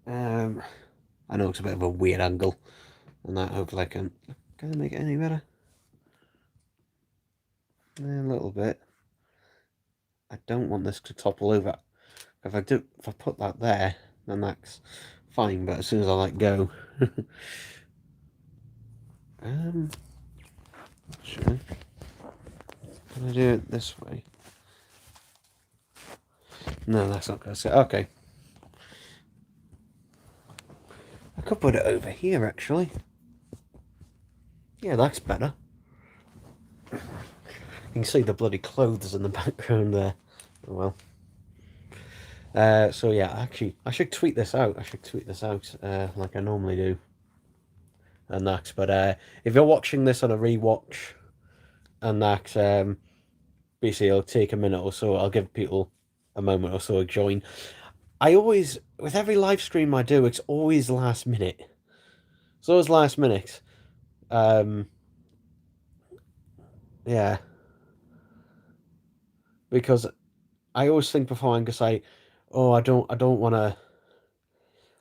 I know it's a bit of a weird angle, and that hopefully can I make it any better? A little bit. I don't want this to topple over. If I put that there, then that's fine. But as soon as I let go, um, actually, can I do it this way? No, that's not going to sit. Okay, I could put it over here actually. Yeah, that's better. You can see the bloody clothes in the background there. Oh well. So yeah, actually, I should tweet this out. Like I normally do, and that. But if you're watching this on a rewatch, and that, basically, it'll take a minute or so. I'll give people a moment or so to join. I always, with every live stream I do, it's always last minute. It's always last minute. Um, yeah, because I always think before I'm gonna say, oh, I don't want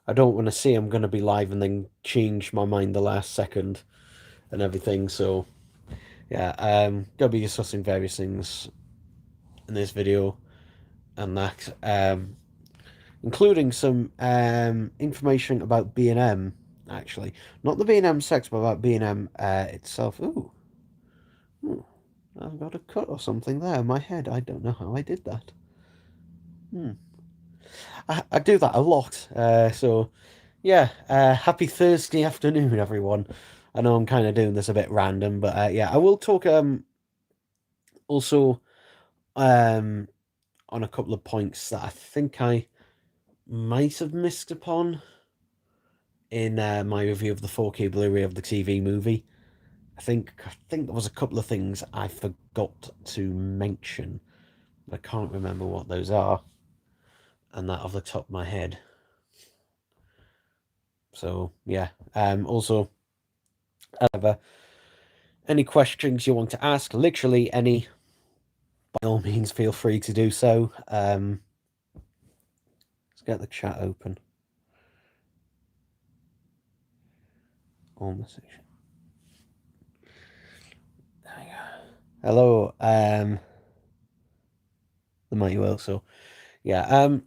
to say I'm gonna be live and then change my mind the last second and everything. So yeah, gonna be discussing various things in this video and that, including some information about B&M. Actually, not the B&M sex, but about B&M itself. Ooh, I've got a cut or something there in my head. I don't know how I did that. Hmm. I do that a lot. So yeah, happy Thursday afternoon, everyone. I know I'm kind of doing this a bit random, but yeah, I will talk also um on a couple of points that I think I might have missed upon in my review of the 4K Blu-ray of the TV movie. I think there was a couple of things I forgot to mention. I can't remember what those are, and that off the top of my head. So yeah. Also, however, any questions you want to ask, literally any, by all means, feel free to do so. Let's get the chat open. All message. There we go. Hello, the mighty will. So yeah.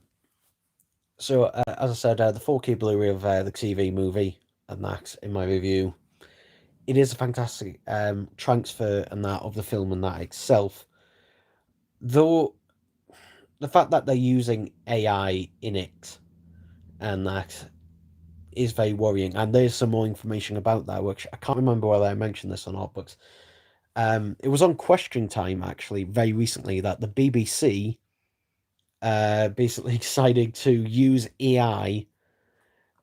So as I said, the 4K Blu-ray of the TV movie and that in my review, it is a fantastic transfer and that of the film and that itself. Though the fact that they're using AI in it and that is very worrying, and there's some more information about that, which I can't remember whether I mentioned this or not, but it was on Question Time actually very recently that the BBC basically decided to use AI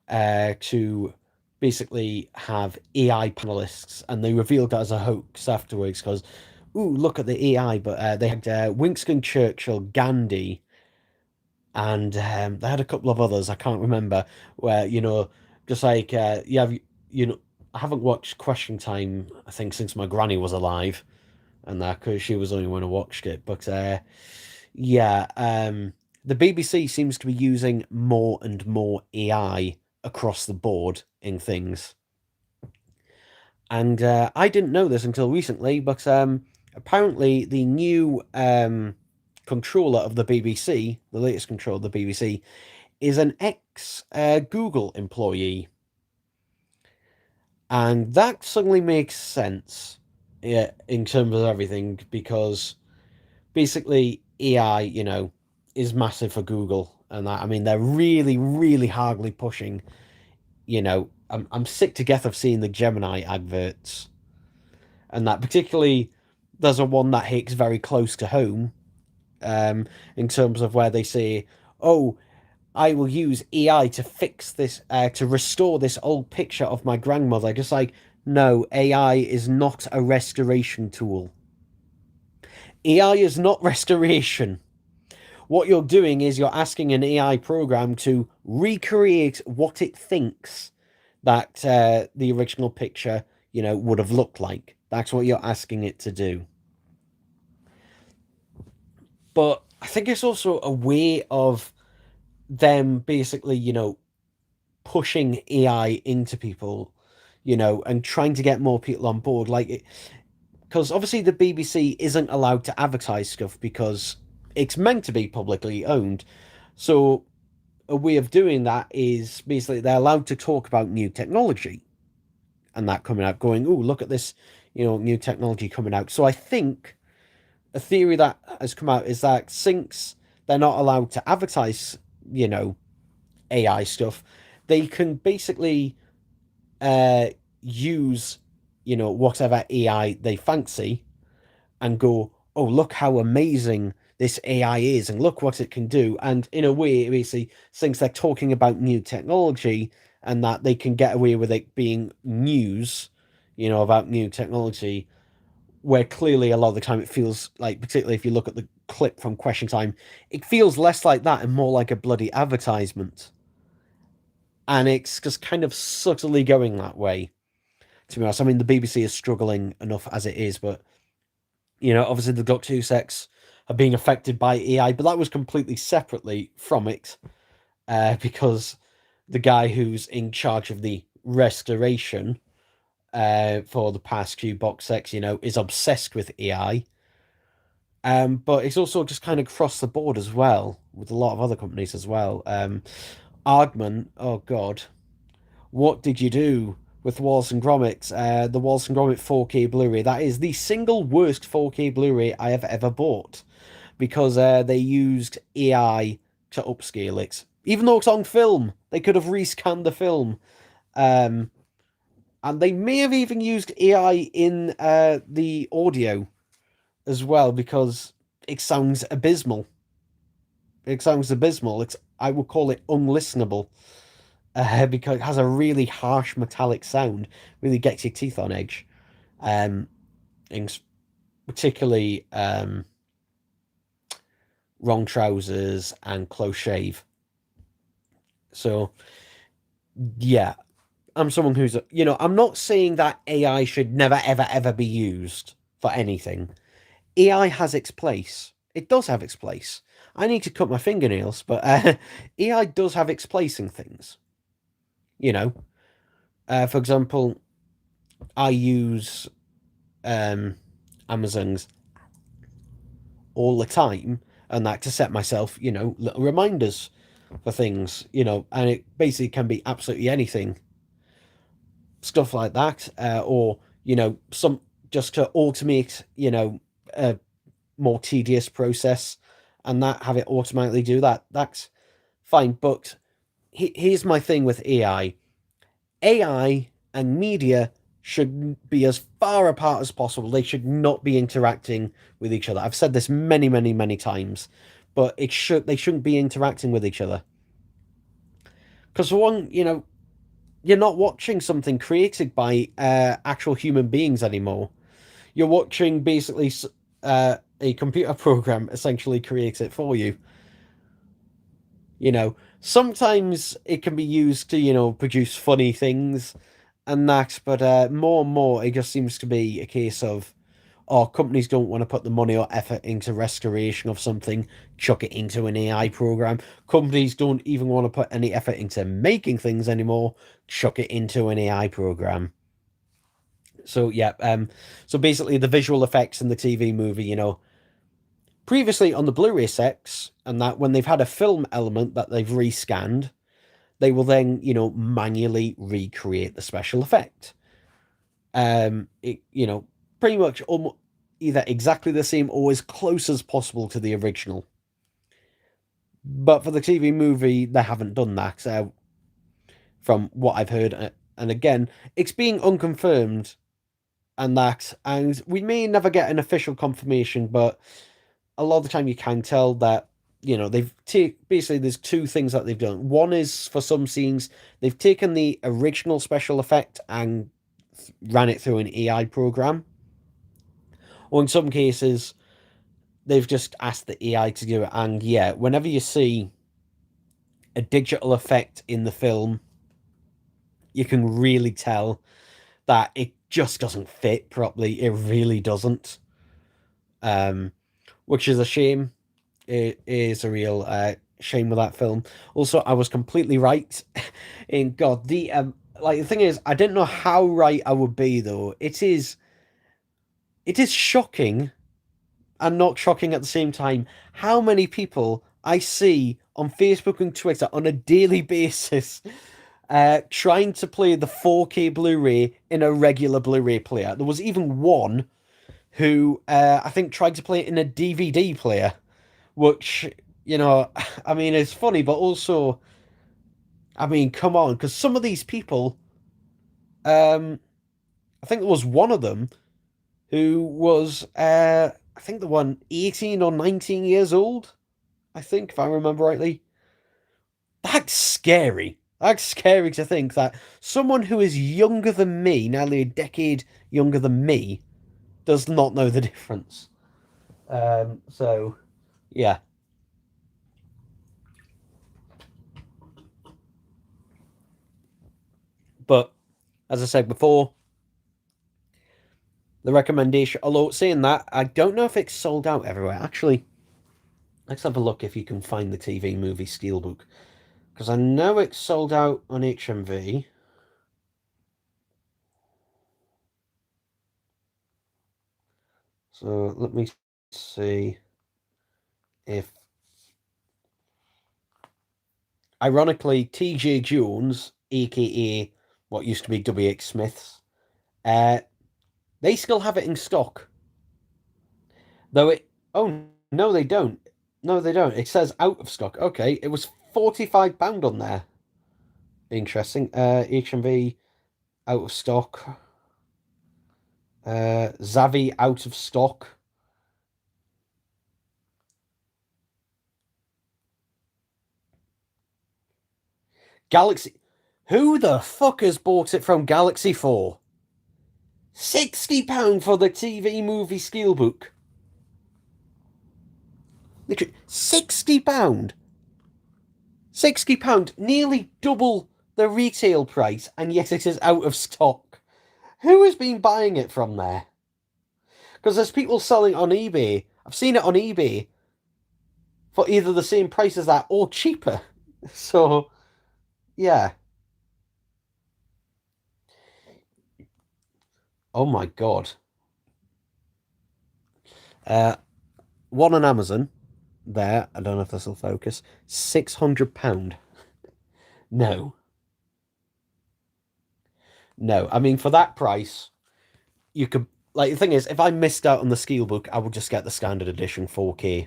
to basically have AI panelists, and they revealed that as a hoax afterwards because, ooh, look at the AI, but they had Winston Churchill, Gandhi, and they had a couple of others I can't remember. Where just like you have I haven't watched Question Time I think since my granny was alive, and that because she was the only one who watched it. But yeah, the BBC seems to be using more and more AI across the board in things. And I didn't know this until recently, but apparently the new controller of the BBC, the latest controller of the BBC, is an ex Google employee. And that suddenly makes sense, yeah, in terms of everything, because basically AI, is massive for Google. And that, I mean, they're really, really hardly pushing, I'm sick to death of seeing the Gemini adverts. And that particularly, there's a one that hits very close to home, in terms of where they say, oh, I will use AI to fix this, to restore this old picture of my grandmother. Just like, no, AI is not a restoration tool. AI is not restoration. What you're doing is you're asking an AI program to recreate what it thinks that the original picture, would have looked like. That's what you're asking it to do. But I think it's also a way of them basically, pushing AI into people, and trying to get more people on board. Like, because obviously the BBC isn't allowed to advertise stuff because it's meant to be publicly owned. So a way of doing that is basically they're allowed to talk about new technology and that coming out, going, "Oh, look at this, new technology coming out." So I think a theory that has come out is that since they're not allowed to advertise, you know, AI stuff, they can basically uh, use, whatever AI they fancy and go, "Oh, look how amazing this AI is, and look what it can do." And in a way, it basically thinks they're talking about new technology and that they can get away with it being news, about new technology, where clearly a lot of the time it feels like, particularly if you look at the clip from Question Time, it feels less like that and more like a bloody advertisement. And it's just kind of subtly going that way, to be honest. I mean, the BBC is struggling enough as it is, but, obviously the Got Two Sex are being affected by AI, but that was completely separately from it, because the guy who's in charge of the restoration for the past few box sets, is obsessed with AI. But it's also just kind of crossed the board as well with a lot of other companies as well. Aardman, oh God, what did you do with Wallace and Gromit? The Wallace and Gromit 4K Blu-ray. That is the single worst 4K Blu-ray I have ever bought because they used AI to upscale it. Even though it's on film, they could have rescanned the film. Um, and they may have even used AI in the audio as well because it sounds abysmal. It sounds abysmal. I would call it unlistenable because it has a really harsh metallic sound. Really gets your teeth on edge. Um, and particularly Wrong Trousers and Close Shave. So yeah, I'm someone who's I'm not saying that AI should never ever ever be used for anything. AI has its place. It does have its place. I need to cut my fingernails, but AI does have its place in things. You know, for example, I use Amazon's all the time, and that to set myself, little reminders for things, and it basically can be absolutely anything, stuff like that, or some just to automate, a more tedious process, and that have it automatically do that. That's fine, but here's my thing with AI. AI and media should be as far apart as possible. They should not be interacting with each other. I've said this many, many, many times, but they shouldn't be interacting with each other. Because for one, you're not watching something created by actual human beings anymore. You're watching basically a computer program essentially create it for you. Sometimes it can be used to, produce funny things and that, but more and more it just seems to be a case of, oh, companies don't want to put the money or effort into restoration of something, chuck it into an AI program. Companies don't even want to put any effort into making things anymore, chuck it into an AI program. So yeah, so basically the visual effects in the TV movie, previously on the Blu-ray sets, and that when they've had a film element that they've rescanned, they will then, manually recreate the special effect. Pretty much either exactly the same or as close as possible to the original. But for the TV movie, they haven't done that, from what I've heard. And again, it's being unconfirmed, and we may never get an official confirmation, but a lot of the time you can tell that they've basically there's two things that they've done. One is for some scenes they've taken the original special effect and ran it through an AI program, or in some cases they've just asked the AI to do it. And yeah, whenever you see a digital effect in the film, you can really tell that it just doesn't fit properly. It really doesn't, which is a shame. It is a real shame with that film. Also, I was completely right. In God, the like the thing is, I didn't know how right I would be though. It is shocking and not shocking at the same time how many people I see on Facebook and Twitter on a daily basis trying to play the 4K Blu-ray in a regular Blu-ray player. There was even one who I think tried to play it in a DVD player, which, you know, I mean, it's funny, but also, I mean, come on, because some of these people, um, I think there was one of them who was, I think the one 18 or 19 years old, I think, if I remember rightly. That's scary. That's scary to think that someone who is younger than me, nearly a decade younger than me, does not know the difference. So, yeah. But as I said before, the recommendation, although saying that, I don't know if it's sold out everywhere. Actually, let's have a look if you can find the TV movie Steelbook. Because I know it's sold out on HMV. So let me see if. Ironically, TJ Jones, aka what used to be WX Smiths, uh, they still have it in stock. Though it. Oh, no, they don't. No, they don't. It says out of stock. Okay, it was £45 on there. Interesting. HMV out of stock. Zavi out of stock. Galaxy. Who the fuck has bought it from Galaxy for? £60 for the TV movie Steelbook. Literally, £60. £60, nearly double the retail price, and yet it is out of stock. Who has been buying it from there? Because there's people selling on eBay. I've seen it on eBay for either the same price as that or cheaper. So, yeah. Oh my God. Uh, one on Amazon. There, I don't know if this will focus. £600. No, no. I mean, for that price, you could like the thing is, if I missed out on the Steelbook, I would just get the standard edition 4K,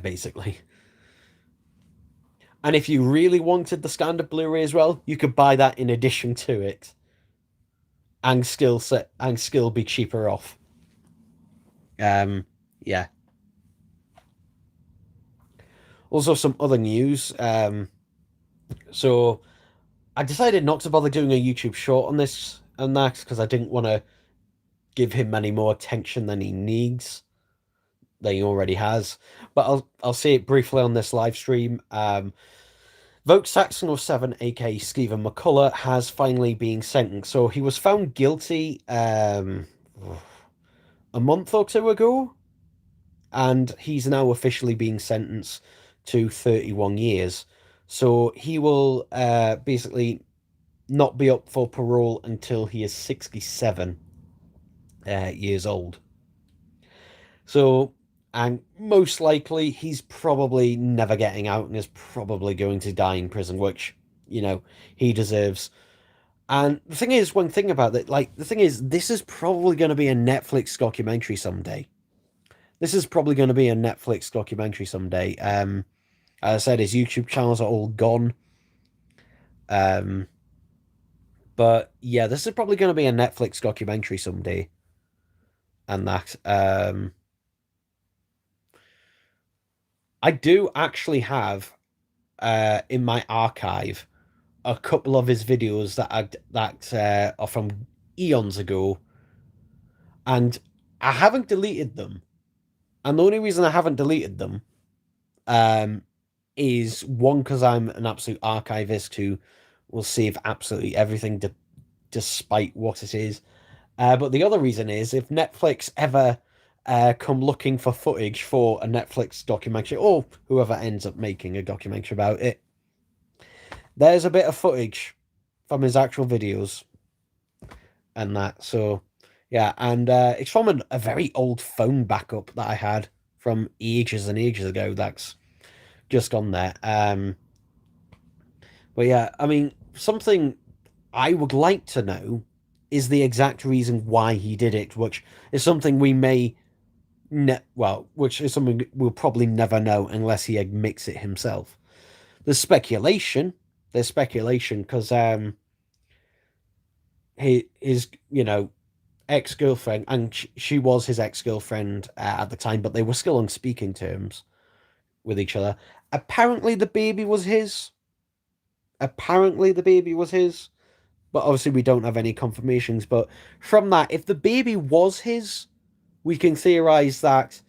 basically. And if you really wanted the standard Blu-ray as well, you could buy that in addition to it, and still be cheaper off. Yeah. Also, some other news. So I decided not to bother doing a YouTube short on this and that because I didn't want to give him any more attention than he needs, than he already has. But I'll say it briefly on this live stream. Vote Saxon 07, aka Stephen McCullough, has finally been sentenced. So he was found guilty a month or two ago, and he's now officially being sentenced to 31 years. So he will basically not be up for parole until he is 67 years old. So, and most likely he's probably never getting out and is probably going to die in prison, which, you know, he deserves. And the thing is, one thing about it, like, the thing is, this is probably going to be a Netflix documentary someday. This is probably going to be a Netflix documentary someday. As I said, his YouTube channels are all gone. Um, but yeah, this is probably going to be a Netflix documentary someday. And that, I do actually have in my archive a couple of his videos that are from eons ago, and I haven't deleted them. And the only reason I haven't deleted them um, is one because I'm an absolute archivist who will save absolutely everything despite what it is. But the other reason is if Netflix ever come looking for footage for a Netflix documentary, or whoever ends up making a documentary about it. There's a bit of footage from his actual videos and that. So, yeah, and it's from a very old phone backup that I had from ages and ages ago. That's just on there. But yeah, I mean, something I would like to know is the exact reason why he did it, which is something we may which is something we'll probably never know unless he admits it himself. There's speculation. There's speculation because his ex-girlfriend, and she was his ex-girlfriend at the time, but they were still on speaking terms with each other. Apparently the baby was his. Apparently the baby was his. But obviously we don't have any confirmations. But from that, if the baby was his, we can theorize that,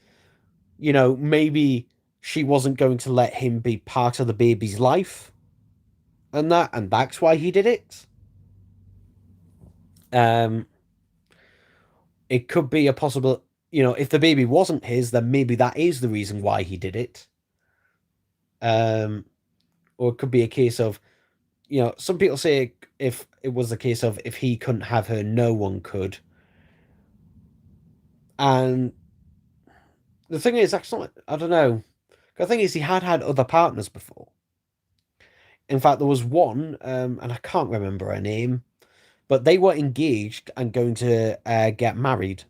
maybe she wasn't going to let him be part of the baby's life, and that's why he did it. Um, it could be a possible, if the baby wasn't his, then maybe that is the reason why he did it. Or it could be a case of, some people say if it was the case of if he couldn't have her, no one could. And the thing is, that's not, I don't know. The thing is, he had other partners before. In fact, there was one, and I can't remember her name, but they were engaged and going to get married.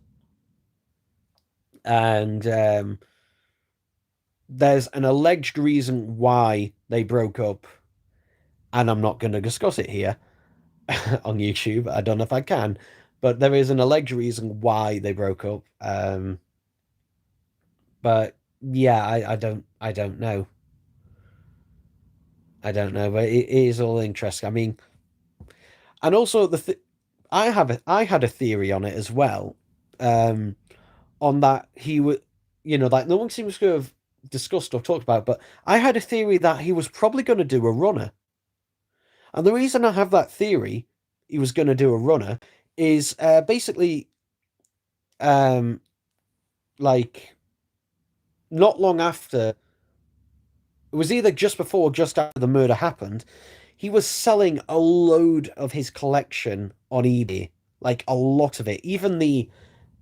And there's an alleged reason why they broke up, and I'm not going to discuss it here on YouTube. I don't know if I can, but there is an alleged reason why they broke up. But yeah, I don't know. I don't know, but it is all interesting. I mean, and also I had a theory on it as well. Um, on that he would, like no one seems to have discussed or talked about, but I had a theory that he was probably going to do a runner. And the reason I have that theory, he was going to do a runner, is basically, um, like not long after, it was either just before or just after the murder happened, he was selling a load of his collection on eBay, like a lot of it. Even the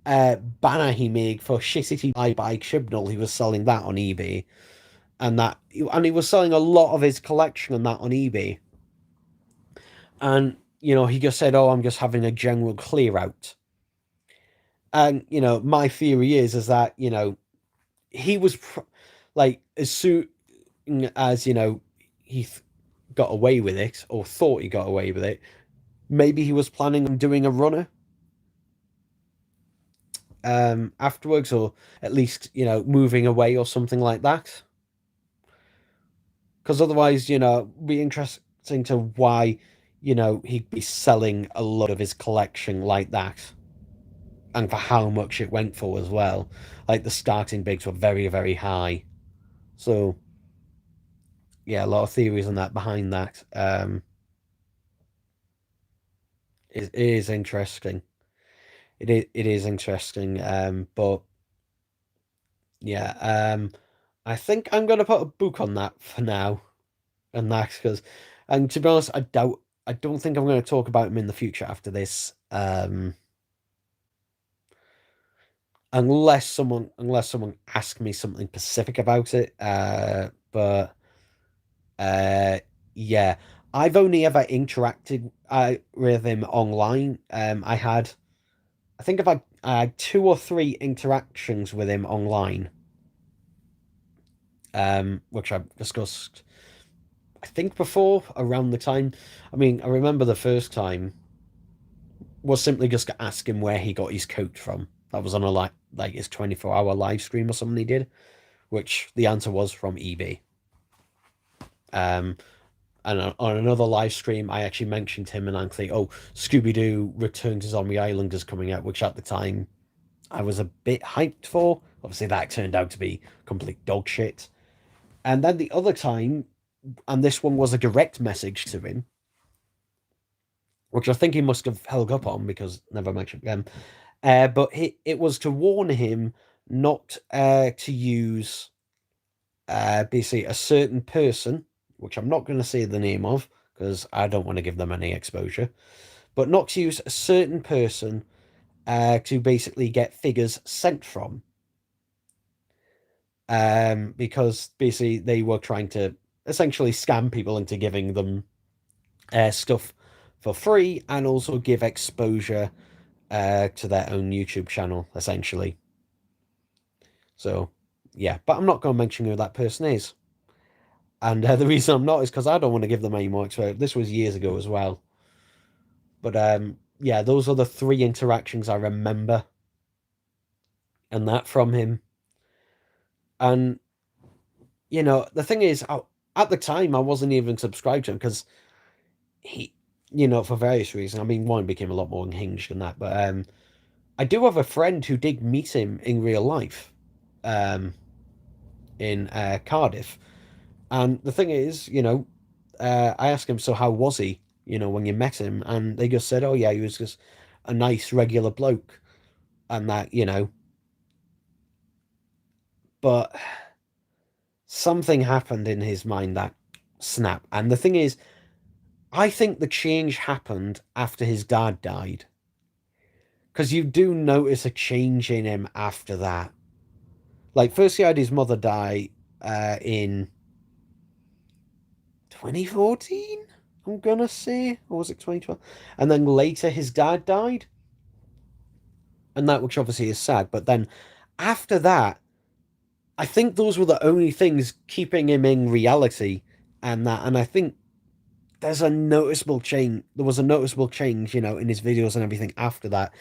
banner he made for Shit City Bye Bye Chibnall, he was selling that on eBay, and he was selling a lot of his collection on that on eBay. And he just said, "Oh, I'm just having a general clear out." And my theory is that he was like as soon as he got away with it or thought he got away with it, maybe he was planning on doing a runner afterwards, or at least moving away or something like that. Because otherwise, it'd be interesting to why he'd be selling a lot of his collection like that, and for how much it went for as well. Like the starting bids were very, very high. So yeah, a lot of theories on that behind that. It is interesting. It is interesting. But yeah, I think I'm gonna put a book on that for now, and that's because, and to be honest, I don't think I'm going to talk about him in the future after this. Unless someone asks me something specific about it. But uh, yeah, I've only ever interacted with him online. I think I had two or three interactions with him online, which I've discussed. I think before around the time. I mean, I remember the first time was simply just to ask him where he got his coat from. That was on a like his 24-hour live stream or something he did, which the answer was from eBay. And on another live stream, I actually mentioned him and I'm like, oh, Scooby Doo Return to Zombie Island is coming out, which at the time I was a bit hyped for. Obviously, that turned out to be complete dog shit. And then the other time, and this one was a direct message to him, which I think he must have held up on because never mentioned again. But it was to warn him not to use basically a certain person, which I'm not going to say the name of because I don't want to give them any exposure, but not to use a certain person to basically get figures sent from, because basically they were trying to essentially scam people into giving them stuff for free and also give exposure to their own YouTube channel, essentially. So, yeah, but I'm not going to mention who that person is. And the reason I'm not is because I don't want to give them any more exposure. This was years ago as well. But yeah, those are the three interactions I remember and that from him. And, you know, the thing is, at the time, I wasn't even subscribed to him because he, you know, for various reasons. I mean, one became a lot more unhinged than that. But I do have a friend who did meet him in real life in Cardiff. And the thing is, you know, I asked him, so how was he, you know, when you met him? And they just said, oh, yeah, he was just a nice, regular bloke. And that, you know, but something happened in his mind that snap. And the thing is, I think the change happened after his dad died. Because you do notice a change in him after that. Like, first he had his mother die in 2014, I'm gonna say. Or was it 2012? And then later his dad died. And that, which obviously is sad. But then after that, I think those were the only things keeping him in reality. And I think there's a noticeable change. There was a noticeable change, you know, in his videos and everything after that.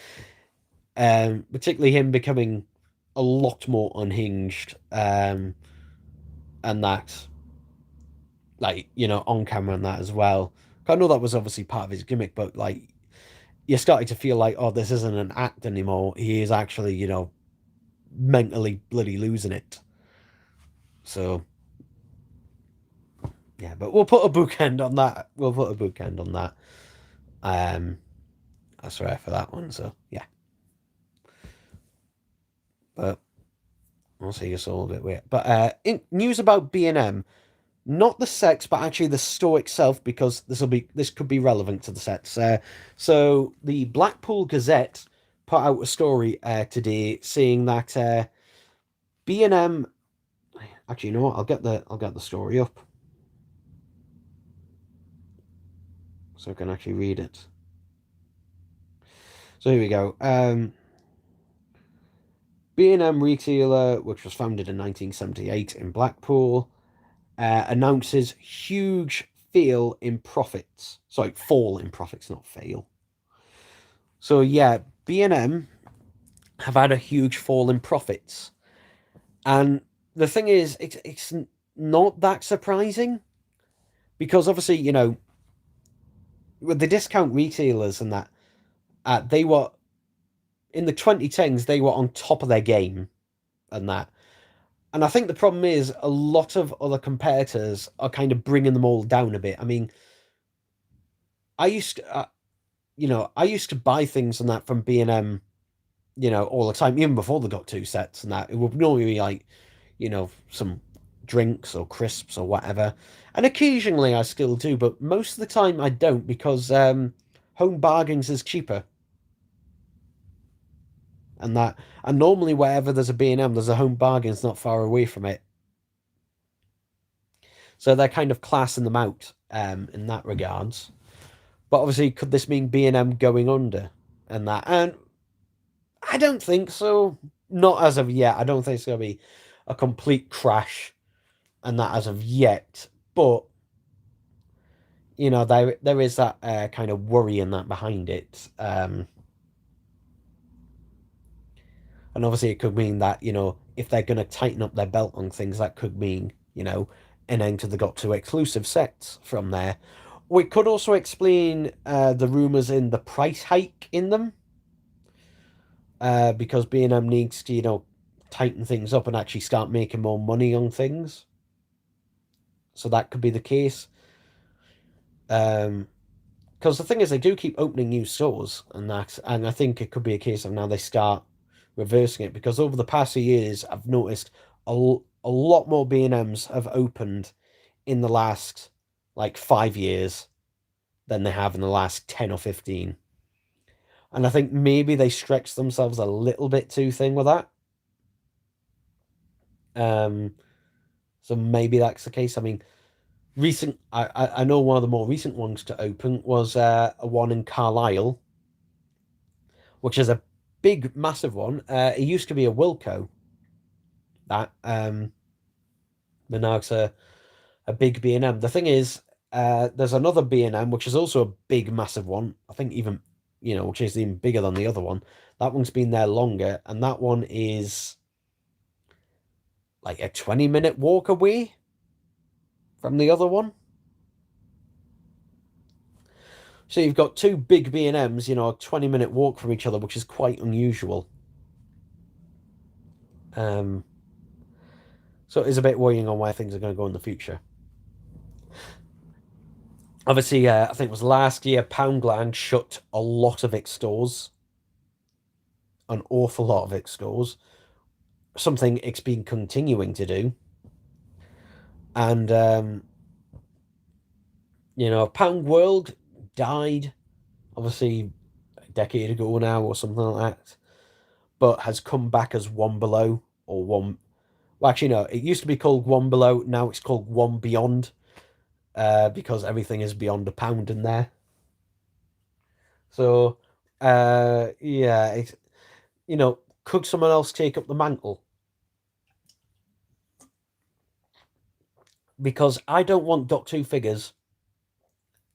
Particularly him becoming a lot more unhinged, and that, like, you know, on camera and that as well. I know that was obviously part of his gimmick, but like, you're starting to feel like, oh, this isn't an act anymore. He is actually, you know, mentally bloody losing it. So yeah, but we'll put a bookend on that. We'll put a bookend on that. I swear for that one. So yeah, but we'll see. It's all a bit weird. But news about B&M, not the sets, but actually the store itself, because this could be relevant to the sets. So the Blackpool Gazette put out a story today saying that B&M. Actually, you know what? I'll get the story up so I can actually read it. So here we go. B&M retailer, which was founded in 1978 in Blackpool, announces huge fall in profits. Sorry, fall in profits, not fail. So yeah, B&M have had a huge fall in profits. And the thing is, it's not that surprising because obviously, you know, with the discount retailers and that, they were in the 2010s, they were on top of their game and that. And I think the problem is a lot of other competitors are kind of bringing them all down a bit. I mean, I used to, you know, I used to buy things and that from B&M, you know, all the time, even before they got two sets and that. It would normally be like, you know, some drinks or crisps or whatever. And occasionally I still do, but most of the time I don't because Home Bargains is cheaper. And that, and normally wherever there's a B&M, there's a Home Bargains not far away from it. So they're kind of classing them out in that regards. But obviously, could this mean B&M going under and that? And I don't think so. Not as of yet. I don't think it's going to be a complete crash and that as of yet. But, you know, there is that kind of worry and that behind it. And obviously, it could mean that, you know, if they're going to tighten up their belt on things, that could mean, you know, an end to the Got To exclusive sets from there. We could also explain the rumours in the price hike in them. Because B&M needs to, you know, tighten things up and actually start making more money on things. So that could be the case. Because the thing is, they do keep opening new stores and that, and I think it could be a case of now they start reversing it, because over the past few years, I've noticed a lot more B&Ms have opened in the last like 5 years than they have in the last 10 or 15. And I think maybe they stretched themselves a little bit too thin with that. Um, so maybe that's the case. I mean, I know one of the more recent ones to open was a one in Carlisle, which is a big, massive one. It used to be a Wilco, that but now it's a big B&M. The thing is, there's another B&M which is also a big, massive one. I think even, which is even bigger than the other one. That one's been there longer, and that one is like a 20-minute walk away from the other one. So you've got two big B&Ms, a 20-minute walk from each other, which is quite unusual. So it is a bit worrying on where things are going to go in the future. Obviously, I think it was last year, Poundland shut a lot of its stores, an awful lot of its stores, something it's been continuing to do. And, Pound World died, obviously, a decade ago now or something like that, but has come back as One Below or One. Well, actually, no, it used to be called One Below. Now it's called One Beyond, because everything is beyond a pound in there. So, yeah, could someone else take up the mantle? Because I don't want Dot2 figures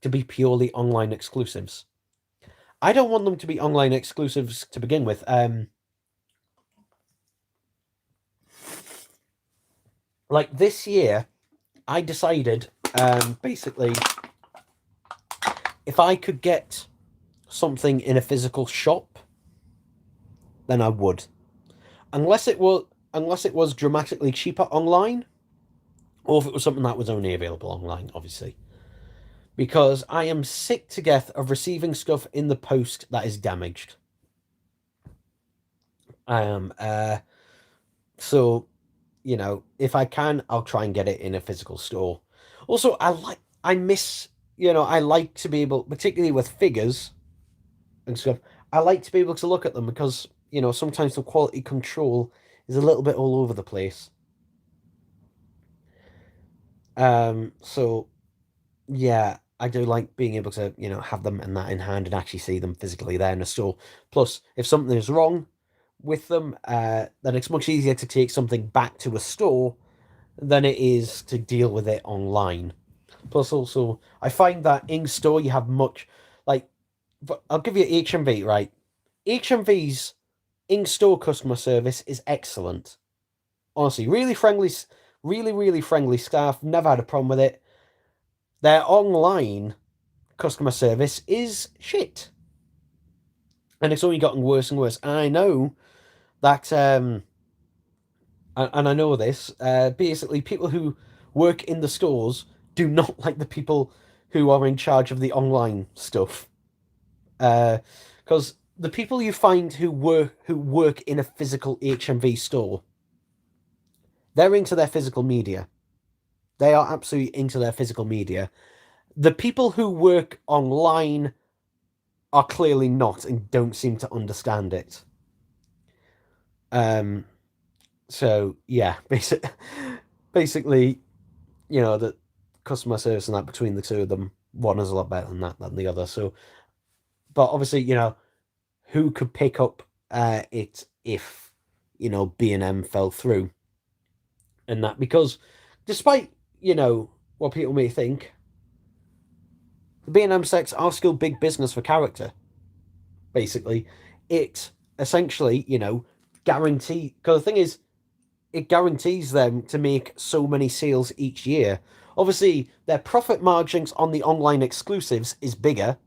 to be purely online exclusives. I don't want them to be online exclusives to begin with. Like this year, I decided, basically, if I could get something in a physical shop, then I would. Unless it was dramatically cheaper online, or if it was something that was only available online, obviously. Because I am sick to death of receiving stuff in the post that is damaged. So, if I can, I'll try and get it in a physical store. Also, I like to be able, particularly with figures and stuff, I like to be able to look at them because, sometimes the quality control is a little bit all over the place. So yeah, I do like being able to, have them and that in hand and actually see them physically there in a store. Plus, if something is wrong with them, then it's much easier to take something back to a store than it is to deal with it online. Plus, also, I find that in store you have much, like, I'll give you HMV, right? HMV's in store customer service is excellent. Honestly, really friendly, really, really friendly staff. Never had a problem with it. Their online customer service is shit. And it's only gotten worse and worse. And I know that, and I know this, basically, people who work in the stores do not like the people who are in charge of the online stuff. Because the people you find who work in a physical HMV store, they're into their physical media. They are absolutely into their physical media. The people who work online are clearly not and don't seem to understand it. So yeah, basically, the customer service and that between the two of them, one is a lot better than that than the other. So, but obviously, who could pick up it if B&M fell through, and that because despite what people may think, the B&M sets are still big business for character. Basically, it essentially guarantee, because the thing is, it guarantees them to make so many sales each year. Obviously, their profit margins on the online exclusives is bigger,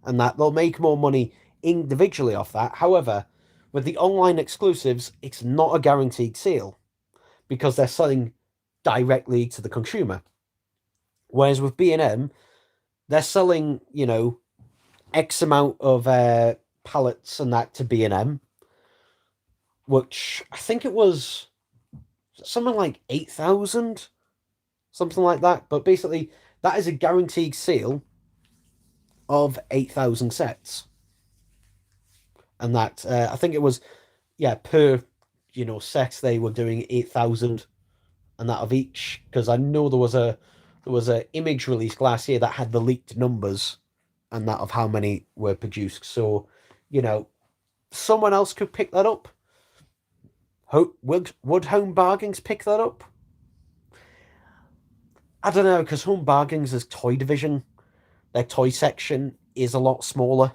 and that they'll make more money individually off that. However, with the online exclusives, it's not a guaranteed sale because they're selling directly to the consumer. Whereas with B&M, they're selling, X amount of pallets and that to B&M. which I think it was something like 8,000, something like that. But basically, that is a guaranteed sale of 8,000 sets, and that I think it was, yeah, per set they were doing 8,000, and that of each, because I know there was a image released last year that had the leaked numbers and that of how many were produced. So, you know, someone else could pick that up. Would Home Bargains pick that up? I don't know, because Home Bargains' toy division, their toy section is a lot smaller,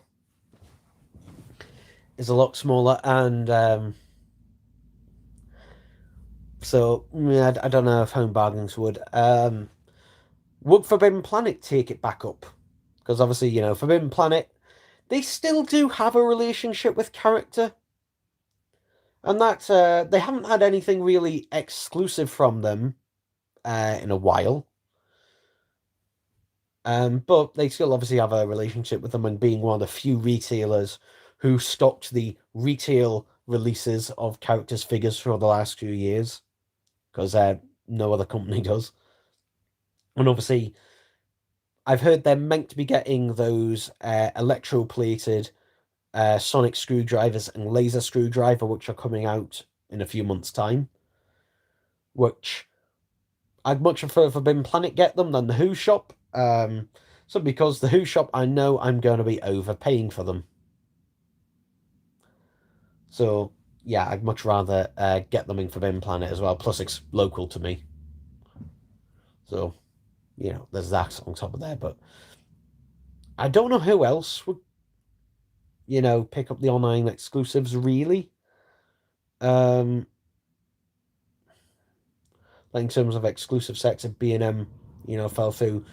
and so yeah, I don't know if Home Bargains would. Would Forbidden Planet take it back up? Because obviously, Forbidden Planet, they still do have a relationship with character, and that they haven't had anything really exclusive from them in a while. But they still obviously have a relationship with them, and being one of the few retailers who stocked the retail releases of characters' figures for the last few years, because no other company does. And obviously, I've heard they're meant to be getting those electroplated sonic screwdrivers and laser screwdriver, which are coming out in a few months' time. Which I'd much prefer Forbidden Planet get them than the Who Shop. So because the Who Shop, I know I'm going to be overpaying for them. So yeah, I'd much rather get them in Forbidden Planet as well. Plus, it's local to me. So there's that on top of there. But I don't know who else would pick up the online exclusives really. Um, like in terms of exclusive sets of B&M, fell through.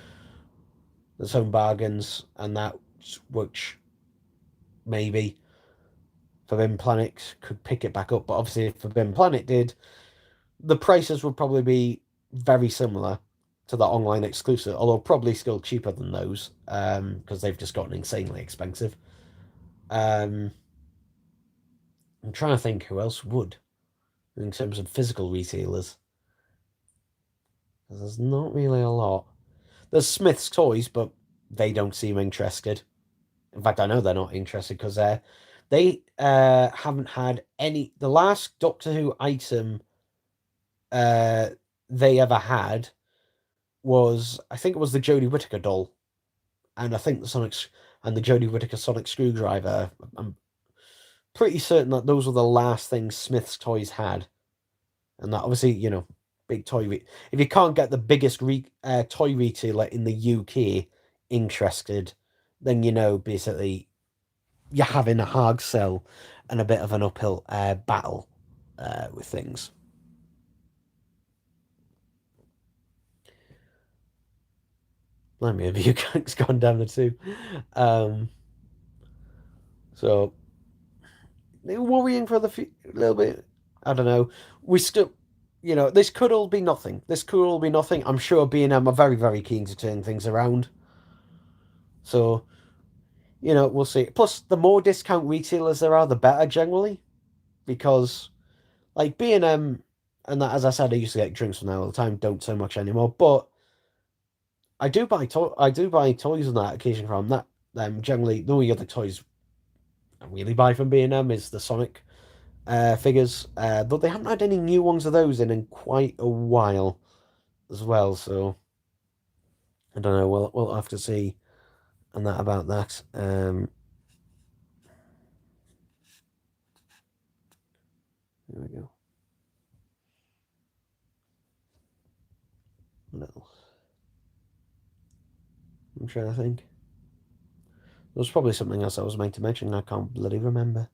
There's Home Bargains and that, which maybe Forbidden Planet could pick it back up. But obviously, if Forbidden Planet did, the prices would probably be very similar to the online exclusive, although probably still cheaper than those, because they've just gotten insanely expensive. Um, I'm trying to think who else would in terms of physical retailers. There's not really a lot. There's Smith's Toys, but they don't seem interested. In fact, I know they're not interested because they haven't had any. The last Doctor Who item uh, they ever had was, I think it was the Jodie Whittaker doll, and I think the Jodie Whittaker sonic screwdriver. I'm pretty certain that those were the last things Smith's Toys had, and that obviously big toy. If you can't get the biggest toy retailer in the UK interested, then basically you're having a hard sell and a bit of an uphill battle with things. Let me have you guys gone down the tube. Um, so worrying for the a little bit. I don't know. We still, this could all be nothing. This could all be nothing. I'm sure B&M are very, very keen to turn things around. So, we'll see. Plus, the more discount retailers there are, the better generally, because like B&M and that, as I said, I used to get drinks from there all the time. Don't so much anymore, but I do buy toys on that occasion from that. Generally, the only other toys I really buy from B&M is the Sonic figures, but they haven't had any new ones of those in quite a while as well. So I don't know. We'll have to see and that about that. There we go. What else? I'm trying to think. There was probably something else I was meant to mention. I can't bloody remember.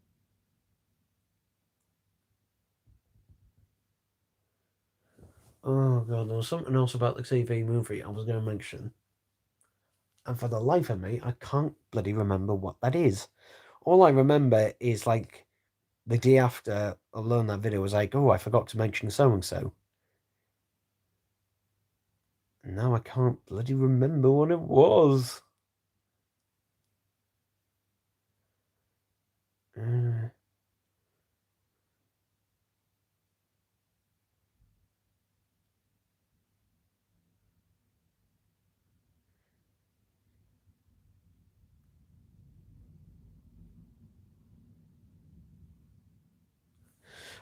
Oh god, there was something else about the TV movie I was going to mention, and for the life of me, I can't bloody remember what that is. All I remember is like the day after I learned that video was like, oh, I forgot to mention so and so. Now I can't bloody remember what it was. Uh,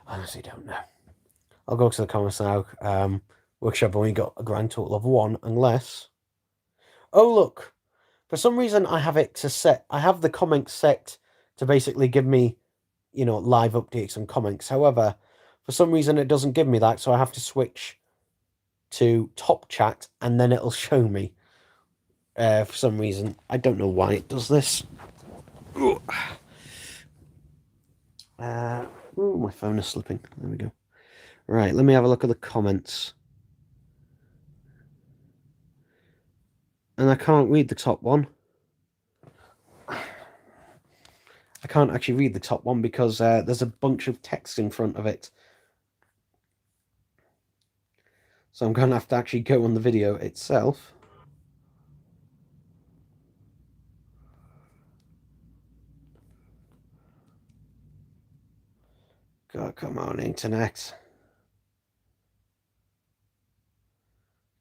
honestly don't know. I'll go to the comments now. Workshop only got a grand total of 1, unless... Oh, look. For some reason, I have it to set... I have the comments set to basically give me, live updates and comments. However, for some reason, it doesn't give me that, so I have to switch to top chat, and then it'll show me. For some reason. I don't know why it does this. Ooh, my phone is slipping. There we go. Right, let me have a look at the comments. And I can't read the top one. I can't actually read the top one because there's a bunch of text in front of it. So I'm going to have to actually go on the video itself. God, come on, internet.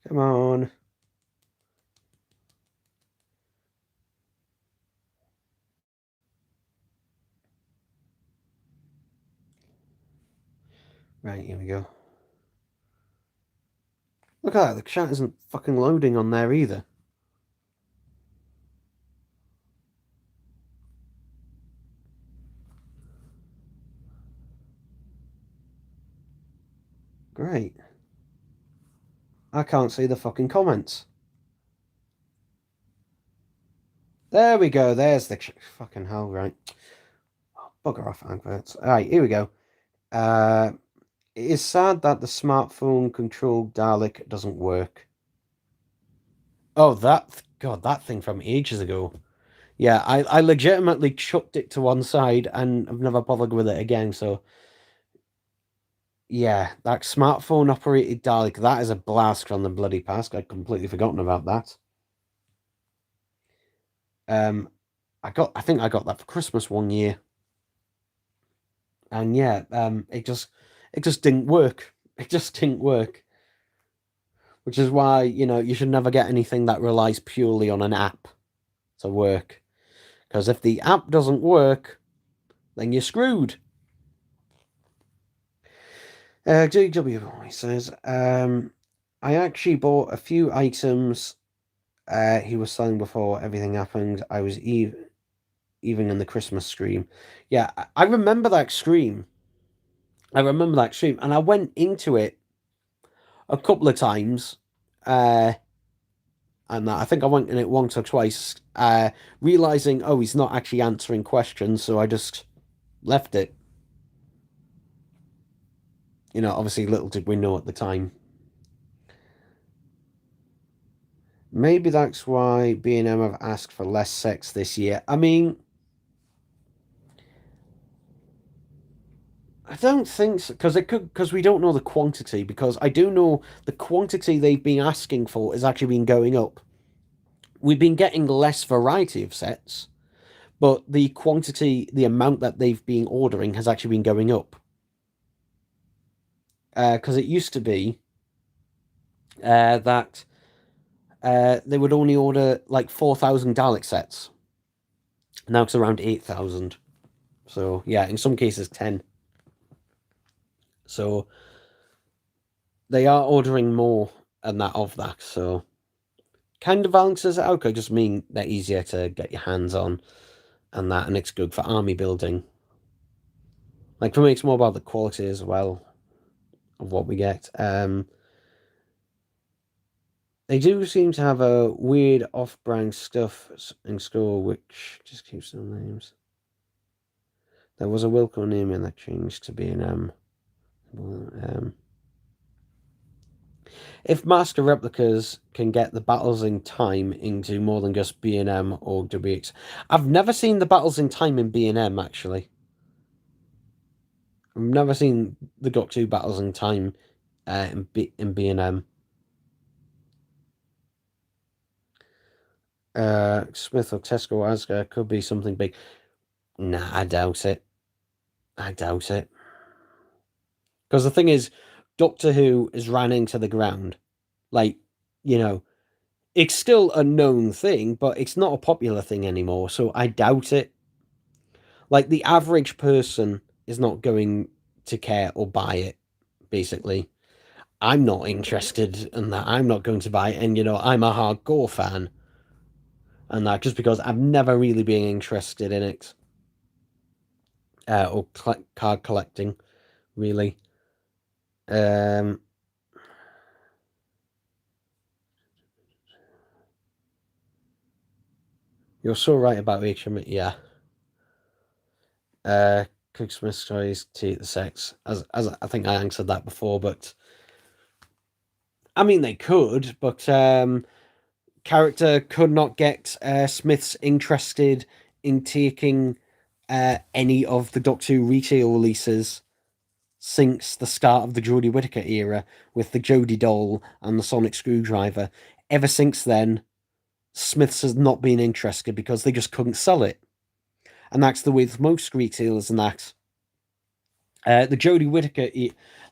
Come on. Right, here we go. Look at that, the chat isn't fucking loading on there either. Great. I can't see the fucking comments. There we go, there's the fucking hell, right. Oh, bugger off adverts. Alright, here we go. It is sad that the smartphone controlled Dalek doesn't work. Oh, that thing from ages ago. Yeah, I legitimately chucked it to one side and I've never bothered with it again, so... Yeah, that smartphone operated Dalek, that is a blast from the bloody past. I'd completely forgotten about that. I think I got that for Christmas one year. And yeah, it just didn't work. It just didn't work. Which is why, you should never get anything that relies purely on an app to work. Because if the app doesn't work, then you're screwed. GW says, I actually bought a few items he was selling before everything happened. I was even in the Christmas stream. Yeah, I remember that stream. And I went into it a couple of times. And I think I went in it once or twice, realizing, oh, he's not actually answering questions, so I just left it. Obviously, little did we know at the time. Maybe that's why B&M have asked for less sex this year. I mean, I don't think so, because we don't know the quantity, because I do know the quantity they've been asking for has actually been going up. We've been getting less variety of sets, but the quantity, the amount that they've been ordering has actually been going up. Because it used to be that they would only order like 4,000 Dalek sets. Now it's around 8,000. So, yeah, in some cases 10. So, they are ordering more and that of that, so... Kind of balances it out. I just mean they're easier to get your hands on and that, and it's good for army building. Like, for me, it's more about the quality as well of what we get. They do seem to have a weird off-brand stuff in store, which just keeps the names. There was a Wilco name in that changed to B&M. If Master Replicas can get the battles in time into more than just B&M or WX... I've never seen the battles in time in B&M, actually. I've never seen the Got 2 battles in time in B&M. Smith or Tesco or Asda could be something big. Nah, I doubt it. I doubt it. Because the thing is, Doctor Who is ran into the ground. Like, it's still a known thing, but it's not a popular thing anymore, so I doubt it. Like, the average person is not going to care or buy it, basically. I'm not interested in that. I'm not going to buy it. And, I'm a hardcore fan. And that just because I've never really been interested in it. Or card collecting, really. You're so right about HM. Yeah. Christmas stories, tea, the sex. As I think I answered that before, but I mean they could, but character could not get Smiths interested in taking any of the Doctor Who retail releases since the start of the Jodie Whittaker era with the Jodie doll and the sonic screwdriver. Ever since then, Smiths has not been interested because they just couldn't sell it. And that's the way with most retailers and that. The Jodie Whittaker,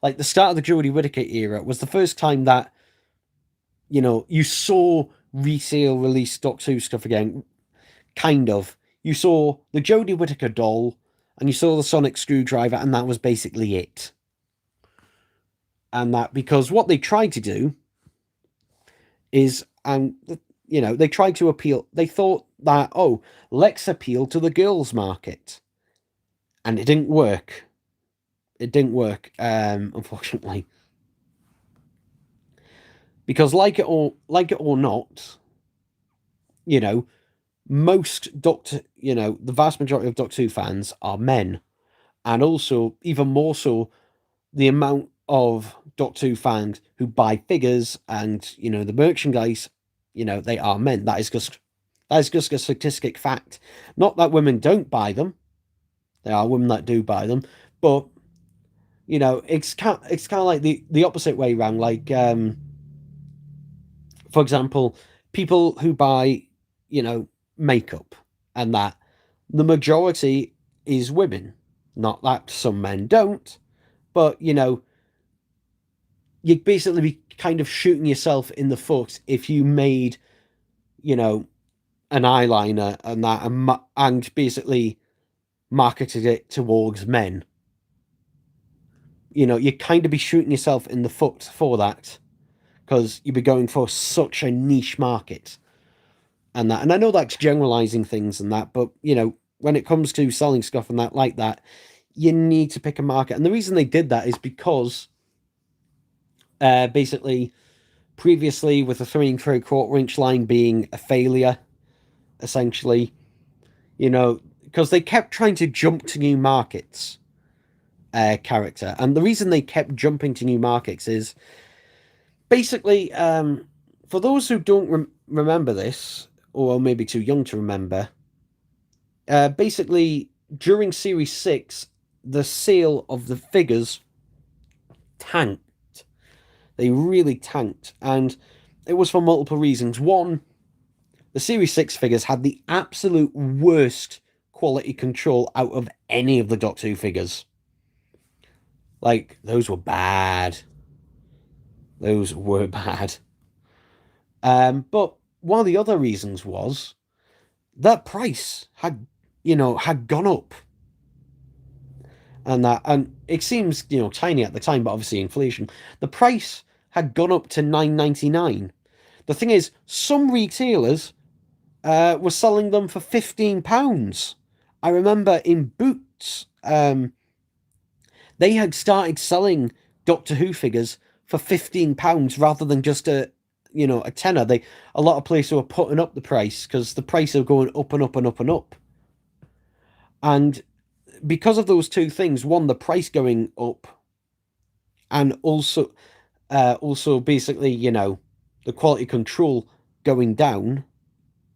like the start of the Jodie Whittaker era, was the first time that you saw retail release Doctor Who stuff again. Kind of. You saw the Jodie Whittaker doll, and you saw the sonic screwdriver, and that was basically it. And that because what they tried to do is, they tried to appeal. They thought that let's appeal to the girls' market, and it didn't work. It didn't work, unfortunately. Because like it or not, most the vast majority of Doctor Who fans are men, and also even more so, the amount of Doctor Who fans who buy figures and the merchandise, they are men. That is just a statistic fact. Not that women don't buy them; there are women that do buy them, but it's kind of like the opposite way around. Like, for example, people who buy, makeup and that, the majority is women. Not that some men don't, but you'd basically be kind of shooting yourself in the foot if you made, an eyeliner and that, and basically marketed it towards men. You'd kind of be shooting yourself in the foot for that, because you'd be going for such a niche market. And I know that's generalizing things and that, but when it comes to selling stuff and that like that, you need to pick a market. And the reason they did that is because basically previously with the 3 3/4 inch line being a failure, essentially, because they kept trying to jump to new markets, character. And the reason they kept jumping to new markets is basically, for those who don't remember this, or maybe too young to remember, basically, during Series 6, the sale of the figures tanked. They really tanked, and it was for multiple reasons. One, the Series 6 figures had the absolute worst quality control out of any of the Doctor Who figures. Like, those were bad. Those were bad. But one of the other reasons was that price had gone up. And it seems, tiny at the time, but obviously inflation. The price had gone up to £9.99. The thing is, some retailers were selling them for £15. I remember in Boots, they had started selling Doctor Who figures for £15 rather than just a tenner. A lot of places were putting up the price because the price are going up and up and up and up. And because of those two things, one, the price going up, and also basically, the quality control going down,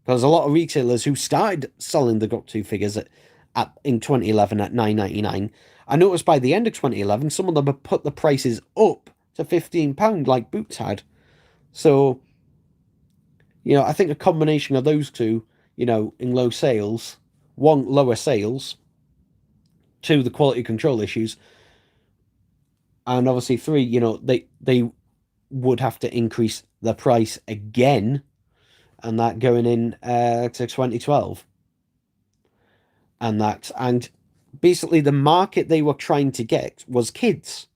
because a lot of retailers who started selling the Doctor Who figures in 2011 at £9.99, I noticed by the end of 2011, some of them had put the prices up to £15 like Boots had. So, I think a combination of those two, in low sales, one, lower sales, two, the quality control issues, and obviously three, they would have to increase the price again, and that going in to 2012. And basically the market they were trying to get was kids.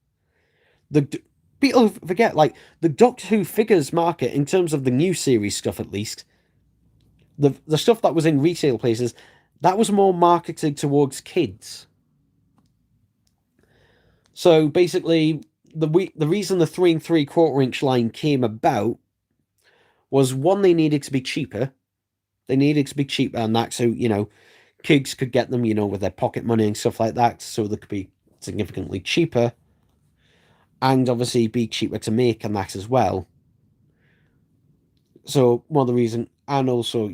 The people forget, like, the Doctor Who figures market, in terms of the new series stuff at least, the stuff that was in retail places, that was more marketed towards kids. So basically, the reason the 3 3/4 inch line came about was, one, they needed to be cheaper. They needed to be cheaper, and that, so, kids could get them, with their pocket money and stuff like that, so they could be significantly cheaper, and obviously be cheaper to make and that as well. So one of the reasons, and also,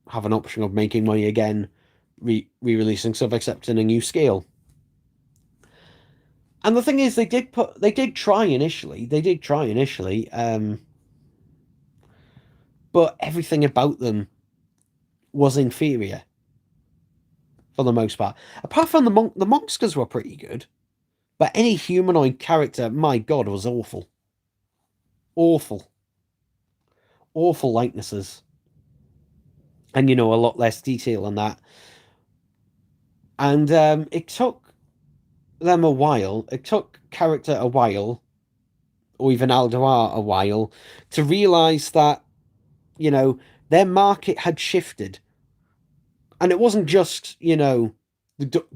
have an option of making money again, re-releasing stuff, except in a new scale. And the thing is, they did try initially, but everything about them was inferior for the most part. Apart from the monsters were pretty good, but any humanoid character, my God, was awful, awful, awful likenesses, and a lot less detail on that. And it took them a while. It took character a while, or even Aldoar a while, to realize that their market had shifted. And it wasn't just, the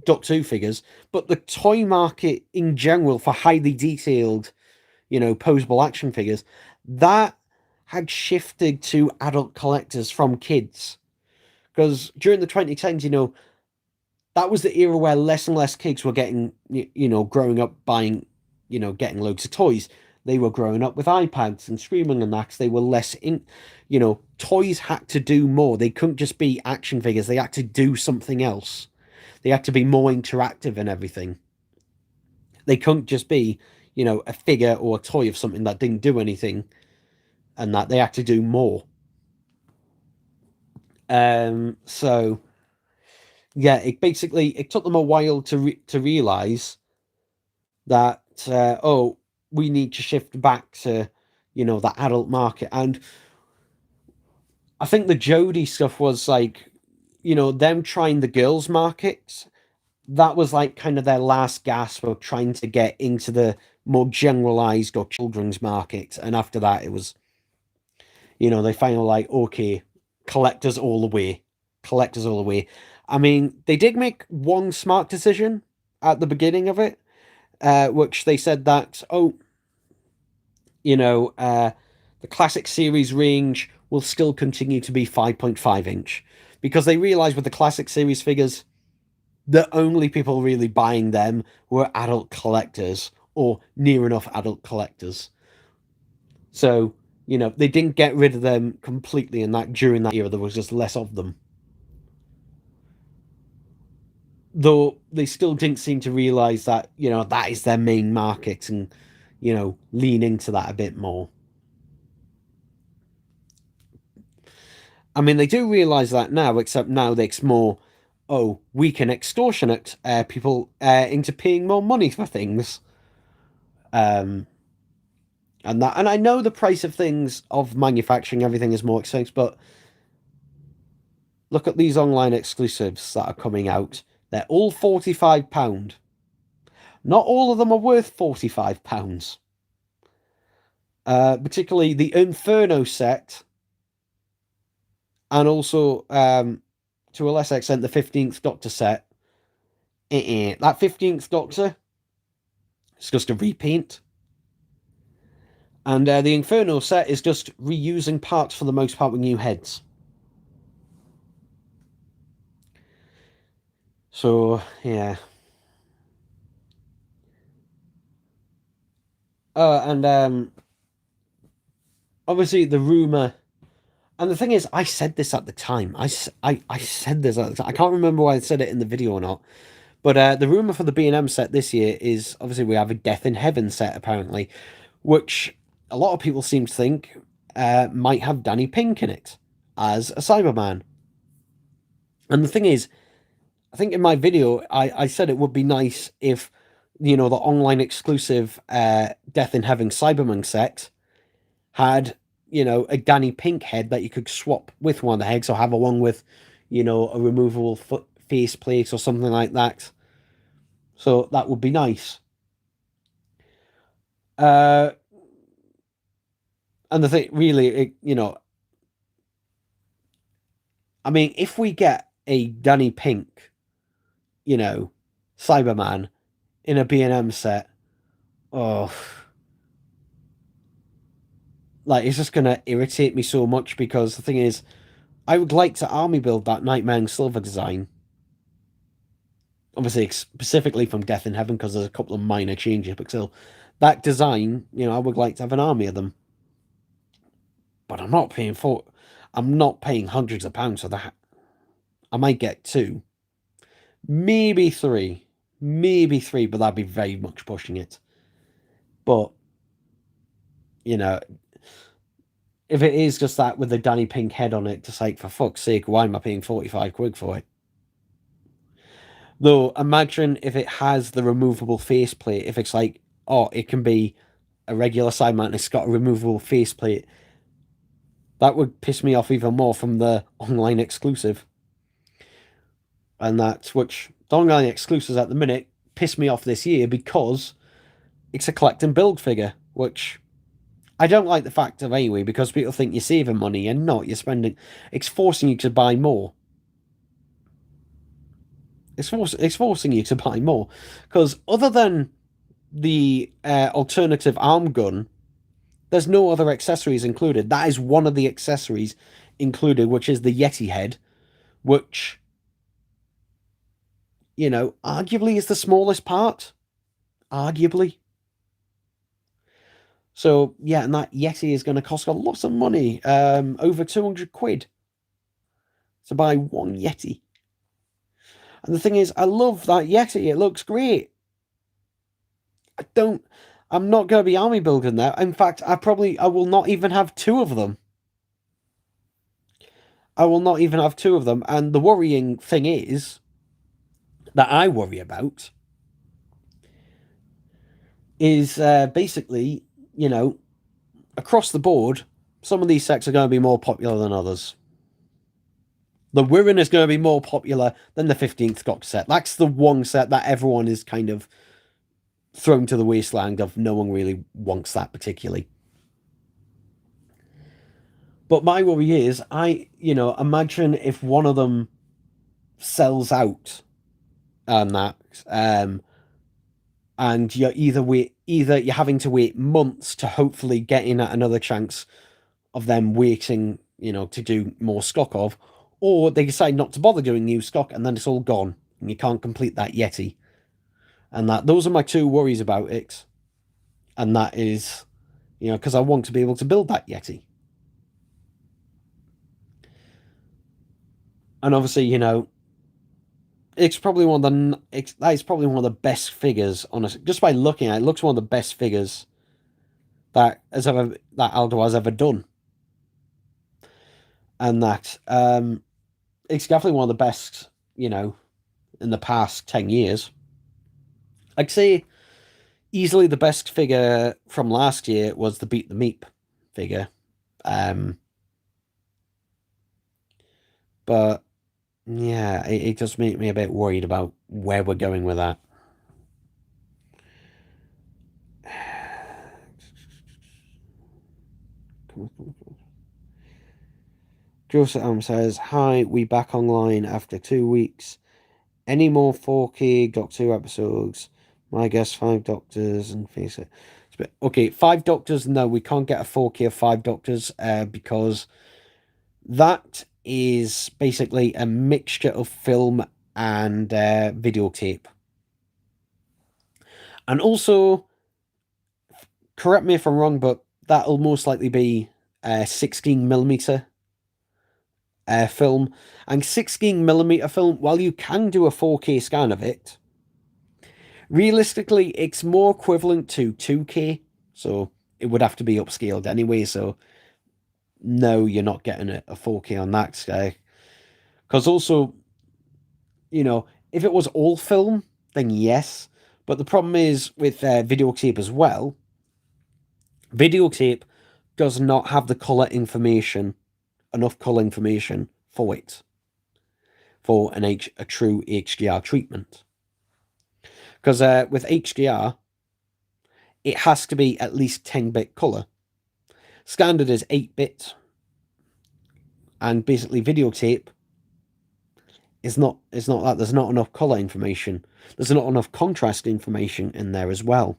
Doctor Who figures, but the toy market in general for highly detailed, posable action figures, that had shifted to adult collectors from kids. Because during the 2010s, that was the era where less and less kids were getting, growing up buying, getting loads of toys. They were growing up with iPads and streaming and that, 'cause they were less in, toys had to do more. They couldn't just be action figures. They had to do something else. They had to be more interactive and everything. They couldn't just be, a figure or a toy of something that didn't do anything, and that they had to do more. So yeah, it took them a while to realize that we need to shift back to the adult market. And I think the Jodie stuff was like, them trying the girls markets. That was like kind of their last gasp of trying to get into the more generalized or children's market. And after that, it was, they finally like, okay, collectors all the way, collectors all the way. I mean, they did make one smart decision at the beginning of it, which they said that, the classic series range will still continue to be 5.5 inch, because they realized with the classic series figures, the only people really buying them were adult collectors, or near enough adult collectors. So, they didn't get rid of them completely, and that during that era there was just less of them. Though they still didn't seem to realize that, that is their main market, and, lean into that a bit more. I mean, they do realize that now, except now it's more, we can extortionate people into paying more money for things. And I know the price of things, of manufacturing everything, is more expensive, but look at these online exclusives that are coming out. They're all £45. Not all of them are worth £45. Particularly the Inferno set, and also, to a lesser extent, the 15th Doctor set. That 15th Doctor, it's just a repaint. And the Inferno set is just reusing parts for the most part with new heads. So, yeah. And obviously the rumour, and the thing is, I said this at the time. I said this at the time. I can't remember why I said it in the video or not. But the rumour for the B&M set this year is, obviously, we have a Death in Heaven set, apparently, which a lot of people seem to think might have Danny Pink in it as a Cyberman. And the thing is, I think in my video, I said it would be nice if, the online exclusive Death in Heaven Cyberman set had, a Danny Pink head that you could swap with one of the heads, or have along with, a removable face plate or something like that. So that would be nice. Uh, and the thing, really, I mean, if we get a Danny Pink, you know, Cyberman in a B&M set, oh, like it's just gonna irritate me so much because the thing is, I would like to army build that Nightmare and Silver design. Obviously, specifically from Death in Heaven because there's a couple of minor changes, but still, that design, I would like to have an army of them. But I'm not paying hundreds of pounds for that. I might get two, maybe three, but that'd be very much pushing it. But you know, if it is just that with the Danny Pink head on it, just like for fuck's sake, why am I paying 45 quid for it? Though imagine if it has the removable faceplate, if it's like, oh, it can be a regular side mount and it's got a removable faceplate, that would piss me off even more from the online exclusive. And that's which the online exclusives at the minute piss me off this year because it's a collect and build figure, which I don't like the fact of anyway, because people think you're saving money and not, you're spending. It's forcing you to buy more. It's forcing you to buy more. Because other than the alternative arm gun, there's no other accessories included. That is one of the accessories included, which is the Yeti head, which, arguably is the smallest part. Arguably. So, yeah, and that Yeti is going to cost a lot of money, over 200 quid to buy one Yeti. And the thing is, I love that Yeti. It looks great. I'm not going to be army building that. In fact, I will not even have two of them. I will not even have two of them. And the worrying thing is, that I worry about, is basically, across the board, some of these sets are going to be more popular than others. The Wirren is going to be more popular than the 15th Doctor set. That's the one set that everyone is kind of thrown to the wasteland of. No one really wants that particularly. But my worry is, imagine if one of them sells out and that, and either you're having to wait months to hopefully get in at another chance of them waiting, to do more stock of, or they decide not to bother doing new stock and then it's all gone and you can't complete that Yeti. And those are my two worries about it. And that is, because I want to be able to build that Yeti. And obviously, it's probably that is probably one of the best figures, honestly. Just by looking at it, it looks one of the best figures that Aldo has ever done. And that it's definitely one of the best, in the past 10 years. I'd say easily the best figure from last year was the Beat the Meep figure. But yeah, it does make me a bit worried about where we're going with that. Joseph says, "Hi, we back online after 2 weeks. Any more 4K Doctor Who episodes? My guess, 5 Doctors and face it. Okay, 5 Doctors. No, we can't get a 4K of 5 Doctors because that is basically a mixture of film and videotape. And also, correct me if I'm wrong, but that'll most likely be 16mm film. And 16mm film, while you can do a 4K scan of it, realistically, it's more equivalent to 2K. So it would have to be upscaled anyway. So no, you're not getting a 4K on that guy. Because also, if it was all film, then yes. But the problem is with videotape as well. Videotape does not have the enough color information for it, for a true HDR treatment. Because with HDR, it has to be at least 10-bit color. Standard is 8-bit, and basically videotape is not. It's not that there's not enough color information. There's not enough contrast information in there as well.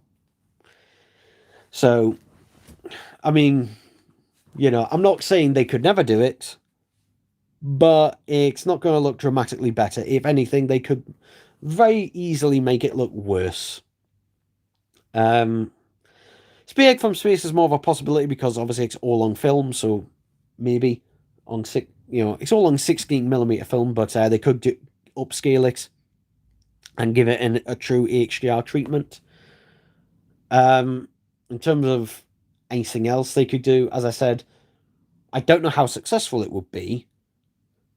So, I mean, I'm not saying they could never do it, but it's not going to look dramatically better. If anything, they could very easily make it look worse. Speak from space is more of a possibility because obviously it's all on film, so maybe on it's all on 16mm film, but they could upscale it and give it a true HDR treatment. In terms of anything else they could do, as I said, I don't know how successful it would be,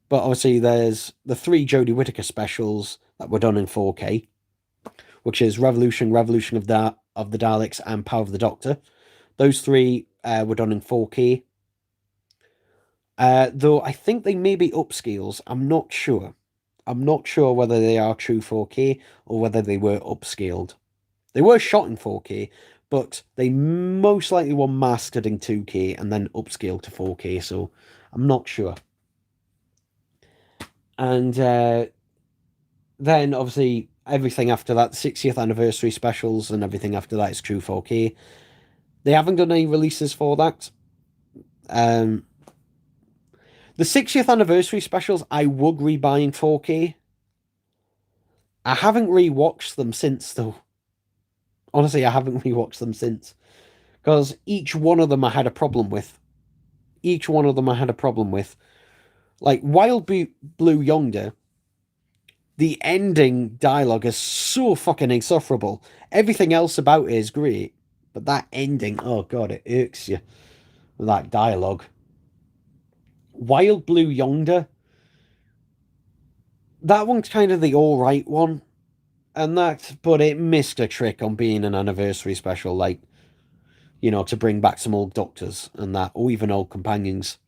but obviously there's the 3 Jodie Whittaker specials that were done in 4K, which is Revolution, Revolution of the Daleks, and Power of the Doctor. Those 3 were done in 4K. Though I think they may be upscales. I'm not sure. I'm not sure whether they are true 4K or whether they were upscaled. They were shot in 4K, but they most likely were mastered in 2K and then upscaled to 4K, so I'm not sure. And then, obviously, everything after that, 60th anniversary specials and everything after that is true 4K. They haven't done any releases for that. The 60th anniversary specials, I would rebuy in 4K. I haven't rewatched them since, though. Honestly, I haven't rewatched them since. Because each one of them I had a problem with. Like, Wild Blue Yonder, the ending dialogue is so fucking insufferable. Everything else about it is great. But that ending, oh god, it irks you. With that dialogue. Wild Blue Yonder, that one's kind of the alright one. But it missed a trick on being an anniversary special, like, to bring back some old doctors and that, or even old companions.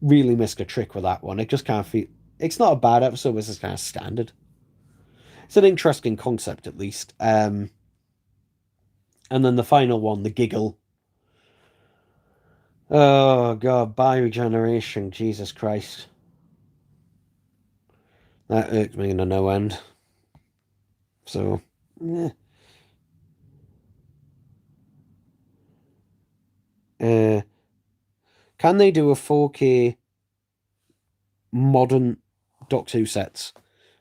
Really missed a trick with that one. It just kind of feel, it's not a bad episode, it's just kind of standard. It's an interesting concept, at least. And then the final one, the giggle. Oh god, bioregeneration, Jesus Christ. That irked me to no end. So, yeah. Can they do a 4K modern Doctor Who sets?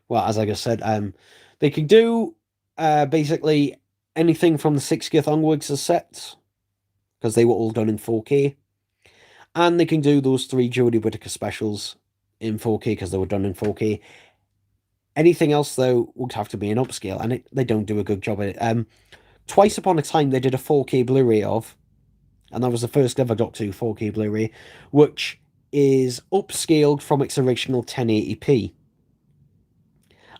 Well, as I just said, they could do basically anything from the 60th onwards as sets, because they were all done in 4K. And they can do those 3 Jodie Whittaker specials in 4K because they were done in 4K. Anything else, though, would have to be an upscale, and they don't do a good job at it. Twice Upon a Time, they did a 4K Blu-ray of, and that was the first ever Doctor Who 4K Blu-ray, which is upscaled from its original 1080p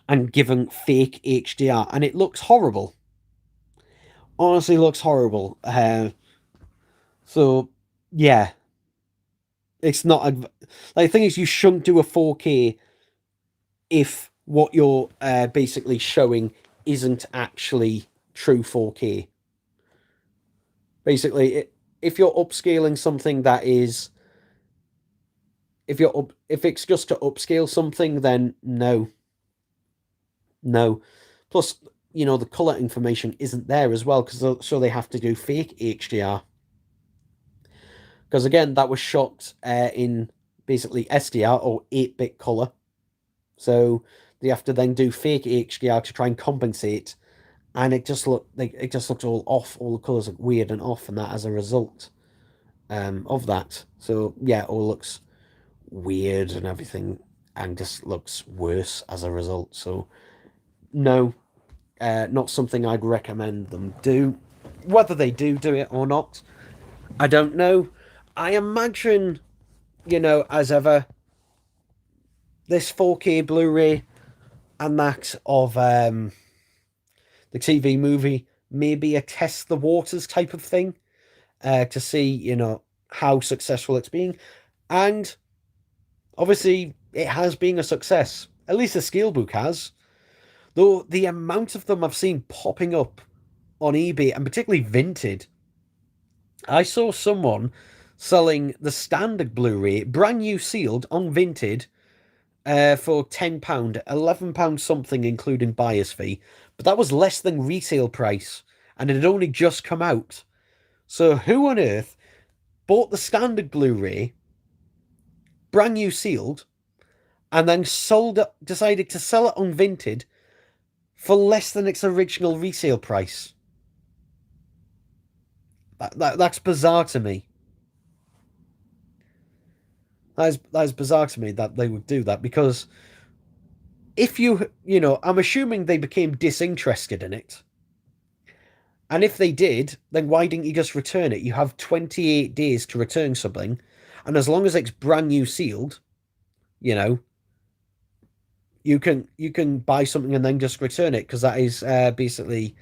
and given fake HDR, and it looks horrible. Honestly, looks horrible. So, yeah. It's not... Like, the thing is, you shouldn't do a 4K if what you're basically showing isn't actually true 4K. Basically, if you're upscaling something that is... If it's just to upscale something, then no. No. Plus, the colour information isn't there as well, so they have to do fake HDR. Because again, that was shot in basically SDR or 8-bit colour. So they have to then do fake HDR to try and compensate, and it just looks all off. All the colours look weird and off, and that as a result of that. So yeah, it all looks weird and everything, and just looks worse as a result. So no, not something I'd recommend them do. Whether they do it or not, I don't know. I imagine, as ever, this 4K Blu-ray and that of the TV movie may be a test the waters type of thing to see, how successful it's been. And obviously, it has been a success. At least the Steelbook has. Though the amount of them I've seen popping up on eBay, and particularly Vinted. I saw someone selling the standard Blu-ray, brand new sealed on Vinted, for £10, £11 something, including buyer's fee. But that was less than retail price, and it had only just come out. So who on earth bought the standard Blu-ray, brand new sealed, and then decided to sell it on Vinted for less than its original resale price? That's bizarre to me. That is bizarre to me that they would do that, because if I'm assuming they became disinterested in it. And if they did, then why didn't you just return it? You have 28 days to return something, and as long as it's brand new sealed, you know, you can buy something and then just return it, because that is basically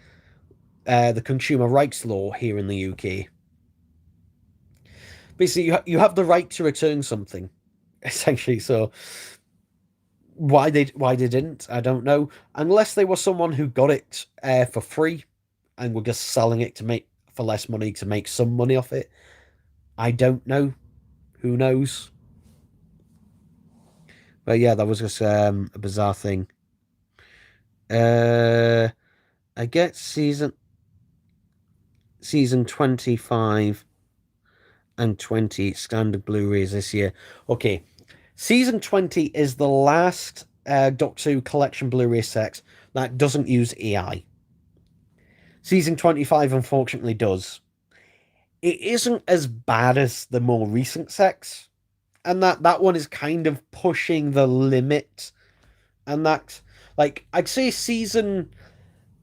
the consumer rights law here in the UK. Basically, you have the right to return something, essentially. So why they didn't, I don't know, unless they were someone who got it for free and were just selling it to make for less money to make some money off it. I don't know. Who knows? But yeah, that was just a bizarre thing. I get season 25 and 20 standard Blu-rays this year. Okay, season 20 is the last Doctor Who collection Blu-ray set that doesn't use AI. Season 25 unfortunately does. It isn't as bad as the more recent sets, and that one is kind of pushing the limit. And that, like, I'd say season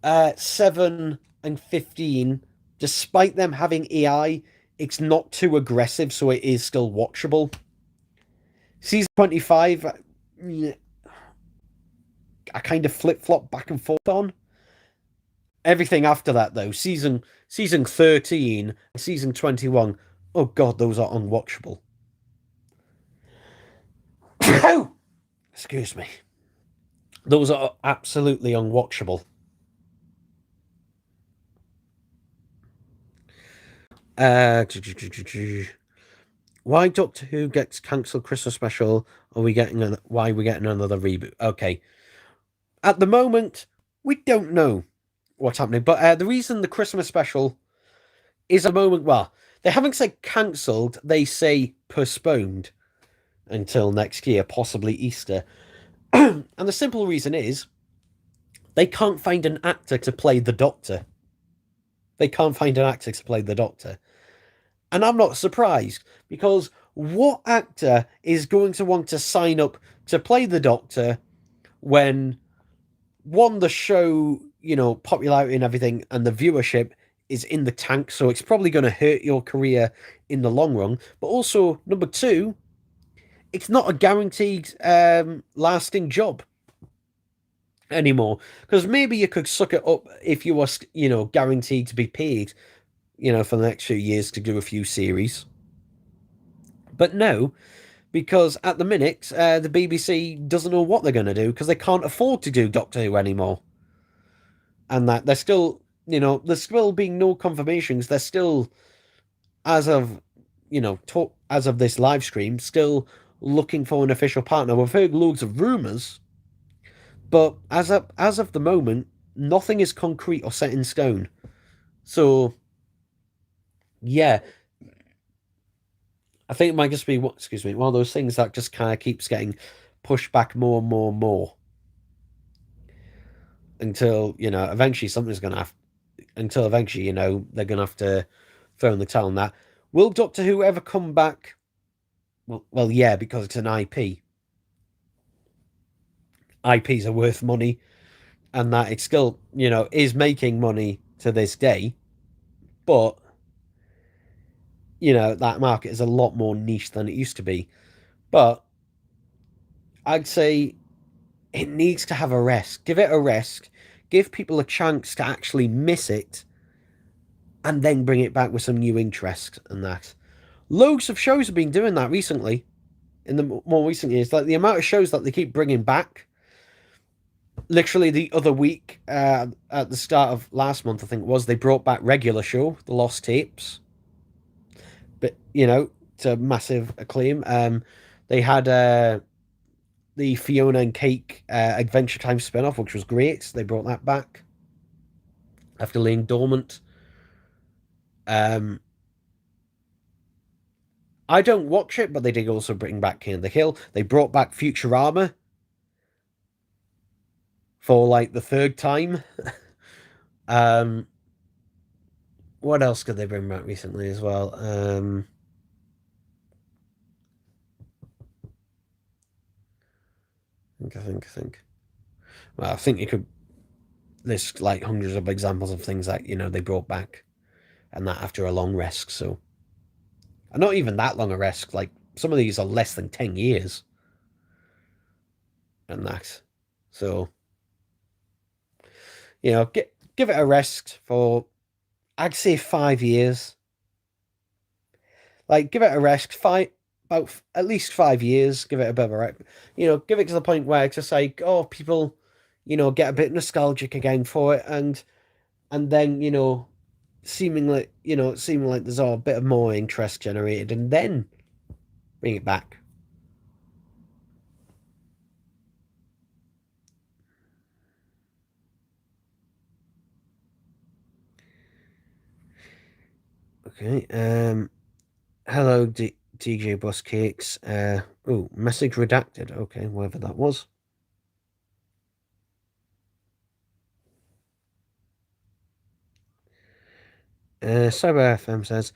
7 and 15, despite them having AI, it's not too aggressive, so it is still watchable. Season 25, I kind of flip-flop back and forth on. Everything after that, though, season 13, season 21, oh god, those are unwatchable. Excuse me. Those are absolutely unwatchable. Why Doctor Who gets cancelled Christmas special? Why are we getting another reboot? Okay. At the moment, we don't know what's happening. But the reason the Christmas special is a moment, well, they haven't said cancelled, they say postponed until next year, possibly Easter. And the simple reason is they can't find an actor to play the Doctor. They can't find an actor to play the Doctor. And I'm not surprised, because what actor is going to want to sign up to play the Doctor when, one, the show, popularity and everything, and the viewership is in the tank, so it's probably going to hurt your career in the long run. But also, number two, it's not a guaranteed lasting job anymore. Because maybe you could suck it up if you were, guaranteed to be paid, for the next few years to do a few series. But no, because at the minute, the BBC doesn't know what they're going to do, because they can't afford to do Doctor Who anymore. And that they're still, there's still being no confirmations. They're still, as of, as of this live stream, still looking for an official partner. We've heard loads of rumours, but as of the moment, nothing is concrete or set in stone. So, yeah, I think it might just be one of those things that just kind of keeps getting pushed back more and more and more until, eventually something's going to have, until eventually, they're going to have to throw in the towel on that. Will Doctor Who ever come back? Well, yeah, because it's an IP. IPs are worth money, and that it still, is making money to this day. But, that market is a lot more niche than it used to be. But I'd say it needs to have a rest. Give it a rest. Give people a chance to actually miss it, and then bring it back with some new interest and that. Loads of shows have been doing that recently, in the more recent years. Like, the amount of shows that they keep bringing back, Literally the other week, at the start of last month, I think it was, they brought back regular show, The Lost Tapes, but to massive acclaim. They had the Fiona and Cake Adventure Time spin-off, which was great. They brought that back after laying dormant. Um, I don't watch it, but they did also bring back King of the Hill. They brought back Futurama for like the third time. Um, what else could they bring back recently as well? I think. Well, I think you could list like hundreds of examples of things that they brought back, and that after a long rest. So, and not even that long a rest. Like some of these are less than 10 years, and that. So, give it a rest for, I'd say, 5 years. Like, give it a rest, about at least 5 years. Give it a bit of a rest. Give it to the point where it's just like, oh, people, get a bit nostalgic again for it, and then seeming like there's a bit of more interest generated, and then bring it back. Okay. Hello, DJ Bus Cakes. Oh, message redacted. Okay, whatever that was. Cyber FM says,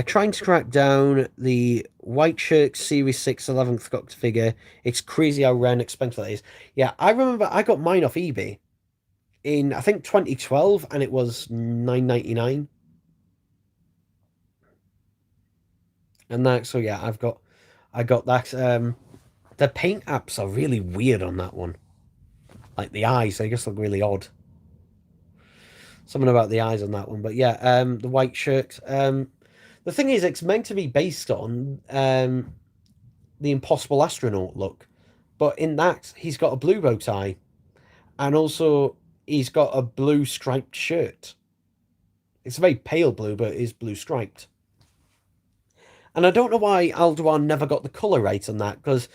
trying to track down the White Shirt Series 6 11th Doctor figure. It's crazy how rare and expensive that is. Yeah, I remember I got mine off eBay in, I think, 2012, and it was 9.99. And that, so yeah, I got that. The paint apps are really weird on that one. Like the eyes, they just look really odd. Something about the eyes on that one, but yeah, the white shirt. The thing is, it's meant to be based on the Impossible Astronaut look, but in that he's got a blue bow tie, and also he's got a blue striped shirt. It's a very pale blue, but it is blue striped. And I don't know why Aldewan never got the colour right on that, because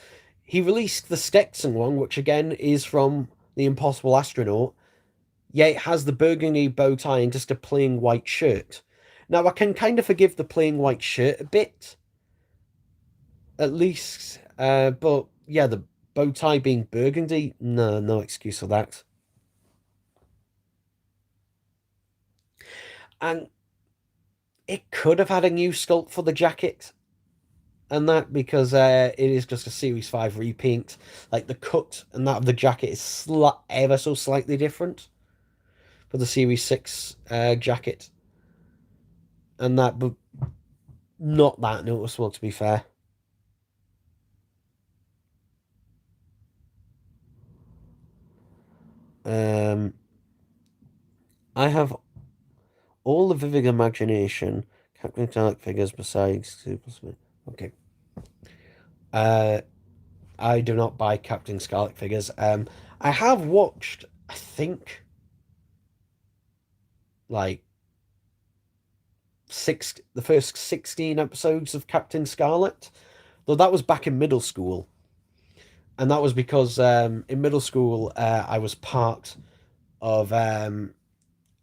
he released the Stetson one, which again is from the Impossible Astronaut. Yeah, it has the burgundy bow tie and just a plain white shirt. Now, I can kind of forgive the plain white shirt a bit, at least. But yeah, the bow tie being burgundy, no, no excuse for that. And it could have had a new sculpt for the jacket and that, because it is just a Series 5 repaint. Like the cut and that of the jacket is ever so slightly different for the Series 6 jacket. And that, but not that noticeable, to be fair. Um, I have all the vivid imagination, Captain Talent figures besides Super Smith. Okay. Uh, I do not buy Captain Scarlet figures. I have watched, I think, like the first 16 episodes of Captain Scarlet, though that was back in middle school, and that was because in middle school I was part of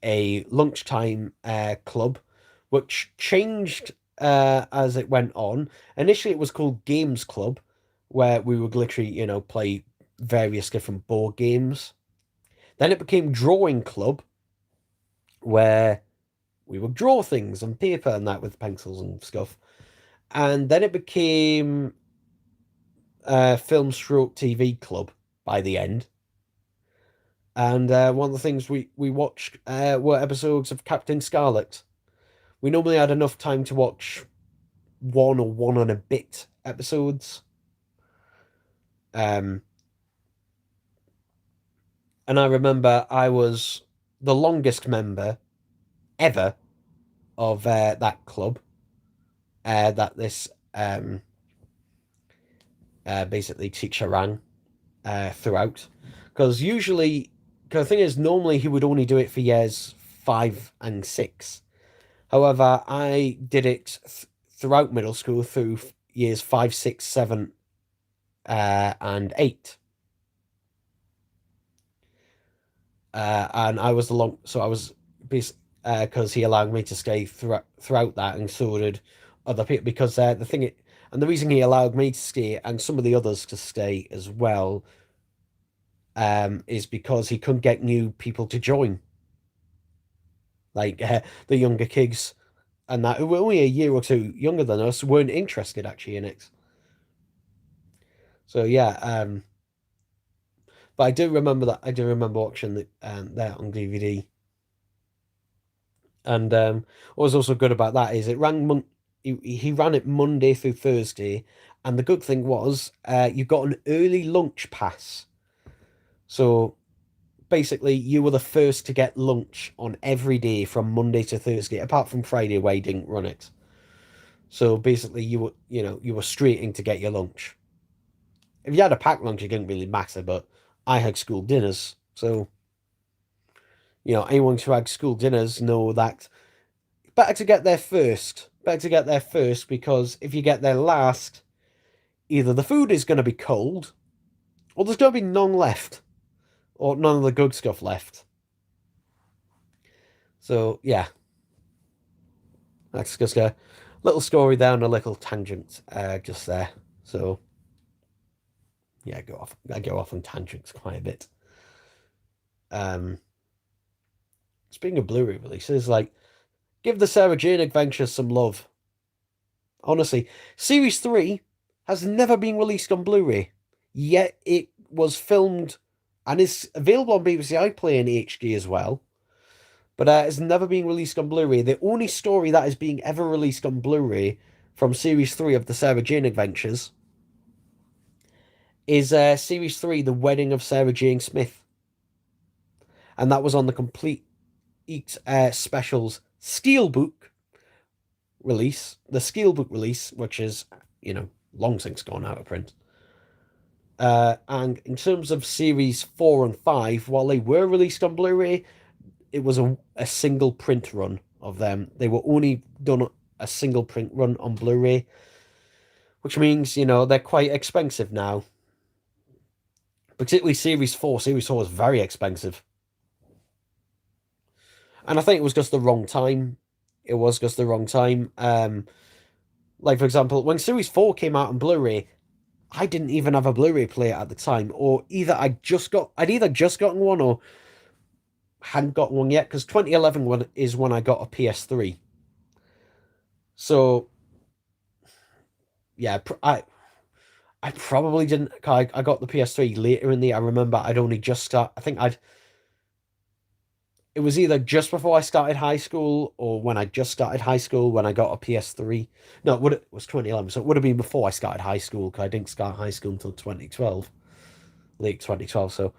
a lunchtime club, which changed as it went on. Initially, it was called Games Club, where we would literally, play various different board games. Then it became Drawing Club, where we would draw things on paper and that with pencils and stuff. And then it became Film Stroke TV Club by the end. And one of the things we watched were episodes of Captain Scarlet. We normally had enough time to watch one or one and a bit episodes. Um, and I remember I was the longest member ever of that club that this basically teacher ran throughout. Because usually, because the thing is, normally he would only do it for years 5 and 6. However, I did it throughout middle school through years 5, 6, 7, and 8. And I was the long, so I was because he allowed me to stay throughout that, and so did other people. Because the thing, and the reason he allowed me to stay and some of the others to stay as well, is because he couldn't get new people to join, like the younger kids and that who were only a year or two younger than us weren't interested actually in it. So yeah, but I do remember that. I do remember watching that on DVD. And what was also good about that is it ran he ran it Monday through Thursday, and the good thing was you got an early lunch pass. So basically, you were the first to get lunch on every day from Monday to Thursday, apart from Friday where you didn't run it. So basically, you were straight in to get your lunch. If you had a packed lunch, it didn't really matter. But I had school dinners, so anyone who had school dinners know that better to get there first. Better to get there first because if you get there last, either the food is going to be cold, or there's going to be none left, or none of the good stuff left. So yeah, that's just a little story down a little tangent, just there. So yeah, I go off on tangents quite a bit. Um, Speaking of Blu-ray releases, like give the Sarah Jane Adventures some love. Honestly, Series 3 has never been released on Blu-ray, yet it was filmed and is available on BBC iPlayer in HD as well, but it's never been released on Blu-ray. The only story that is being ever released on Blu-ray from Series 3 of the Sarah Jane Adventures is Series 3, The Wedding of Sarah Jane Smith. And that was on the Complete Eat Specials Steelbook release, the Steelbook release, which is, long since gone out of print. And in terms of Series 4 and 5, while they were released on Blu-ray, it was a single print run of them. They were only done a single print run on Blu-ray, which means, they're quite expensive now. Particularly Series 4. Series 4 was very expensive. And I think it was just the wrong time. It was just the wrong time. Like, for example, when Series 4 came out on Blu-ray, I didn't even have a Blu-ray player at the time, or I'd either just gotten one or hadn't gotten one yet, because 2011 is when I got a PS3. So, yeah, I probably didn't. I got the PS3 later in the. I remember I'd only just start. I think I'd. It was either just before I started high school or when I just started high school when I got a PS3. No, it was 2011, so it would have been before I started high school because I didn't start high school until 2012, late 2012. So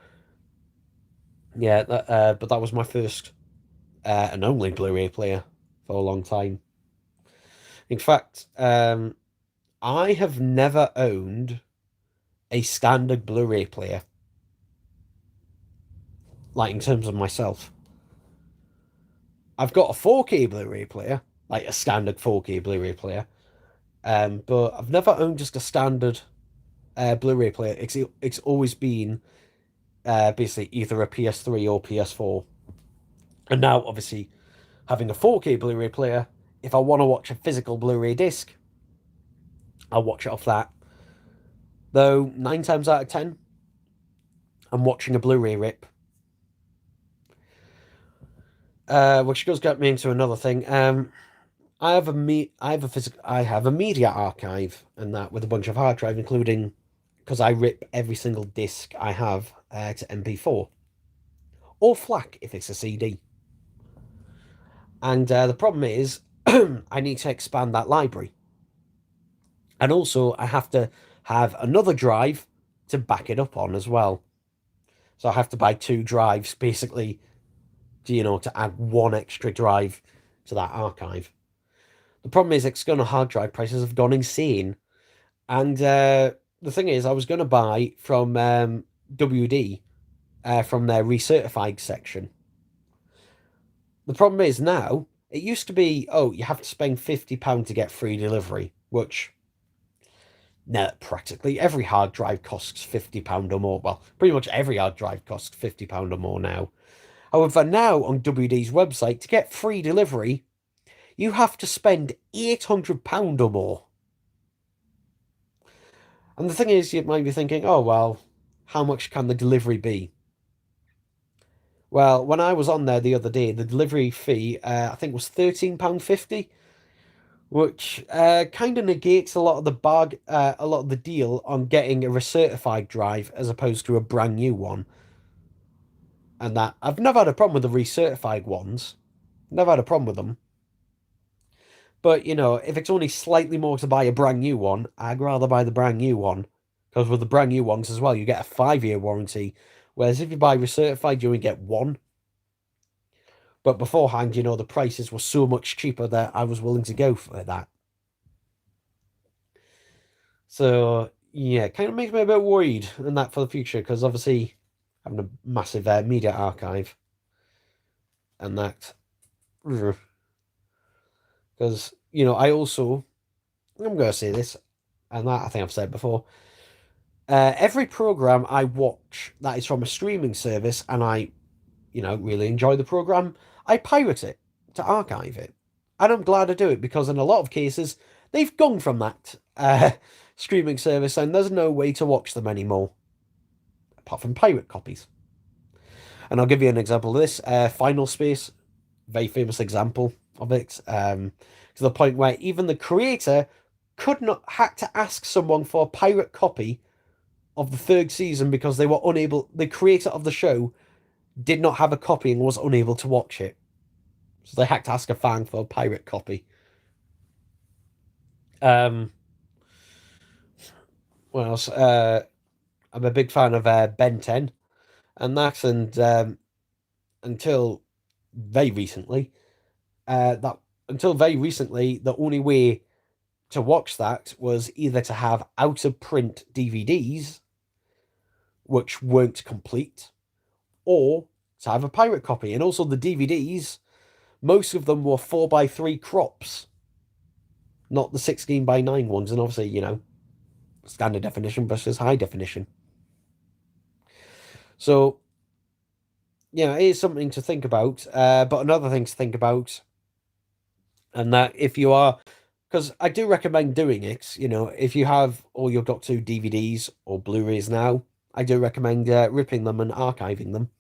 yeah, but that was my first and only Blu-ray player for a long time. In fact, I have never owned a standard Blu-ray player, like in terms of myself. I've got a 4K Blu-ray player, like a standard 4K Blu-ray player, but I've never owned just a standard Blu-ray player. It's always been basically either a PS3 or PS4, and now obviously having a 4K Blu-ray player, if I want to watch a physical Blu-ray disc, I'll watch it off that. Though 9 times out of 10, I'm watching a Blu-ray rip. Which does get me into another thing. I have I have a media archive and that with a bunch of hard drive, including because I rip every single disc I have to MP4 or FLAC if it's a CD. And the problem is, I need to expand that library, and also I have to have another drive to back it up on as well. So I have to buy 2 drives basically, to add one extra drive to that archive. The problem is external hard drive prices have gone insane. And the thing is, I was going to buy from WD from their recertified section. The problem is now, it used to be, oh, you have to spend £50 to get free delivery, which, no, practically every hard drive costs £50 or more. Well, pretty much every hard drive costs £50 or more now. However, now on WD's website, to get free delivery, you have to spend £800 or more. And the thing is, you might be thinking, oh, well, how much can the delivery be? Well, when I was on there the other day, the delivery fee, I think, was £13.50, which kind of negates a lot of the deal on getting a recertified drive as opposed to a brand new one. And that I've never had a problem with the recertified ones, never had a problem with them. But you know, if it's only slightly more to buy a brand new one, I'd rather buy the brand new one, because with the brand new ones as well, you get a 5-year warranty. Whereas if you buy recertified, you only get one. But beforehand, you know, the prices were so much cheaper that I was willing to go for that. So yeah, kind of makes me a bit worried in that for the future, because obviously having a massive media archive and that, because you know, I'm going to say this, and that I think I've said before. Every program I watch that is from a streaming service, and I, you know, really enjoy the program, I pirate it to archive it. And I'm glad I do it, because in a lot of cases, they've gone from that streaming service and there's no way to watch them anymore, apart from pirate copies. And I'll give you an example of this. Final Space, very famous example of it, to the point where even the creator had to ask someone for a pirate copy of the 3rd season because they were unable, the creator of the show did not have a copy and was unable to watch it. So they had to ask a fan for a pirate copy. What else? I'm a big fan of Ben 10, and that's, and until very recently, the only way to watch that was either to have out of print DVDs, which weren't complete, or to have a pirate copy. And also the DVDs, most of them were 4:3 crops, not the 16:9 ones. And obviously, you know, standard definition versus high definition. So, yeah, it is something to think about. But another thing to think about, and that if you are, because I do recommend doing it, you know, if you have all your Doctor Who DVDs or Blu-rays now, I do recommend ripping them and archiving them.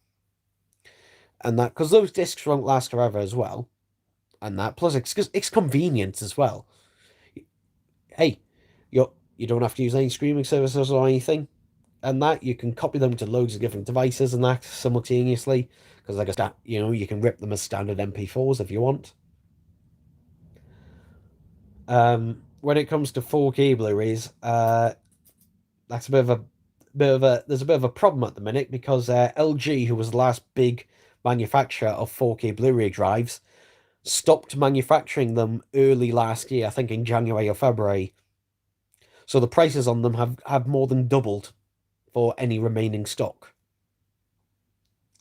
And that, because those discs won't last forever as well. And that, plus it's convenient as well. Hey, you don't have to use any streaming services or anything. And that, you can copy them to loads of different devices and that simultaneously. Because like you know, you can rip them as standard MP4s if you want. When it comes to 4K Blu-rays, that's there's a bit of a problem at the minute, because LG, who was the last big manufacturer of 4K Blu-ray drives, stopped manufacturing them early last year, I think in January or February. So the prices on them have more than doubled for any remaining stock.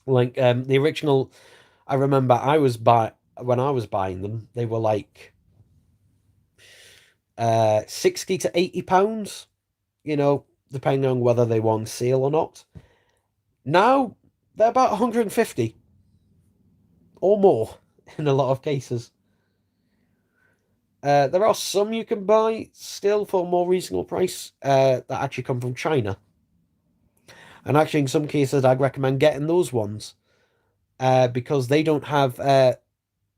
Like the original, I remember when I was buying them, they were like 60 to £80, you know, depending on whether they were on sale or not. Now they're about 150 or more in a lot of cases. There are some you can buy still for a more reasonable price that actually come from China. And actually, in some cases, I'd recommend getting those ones because they don't have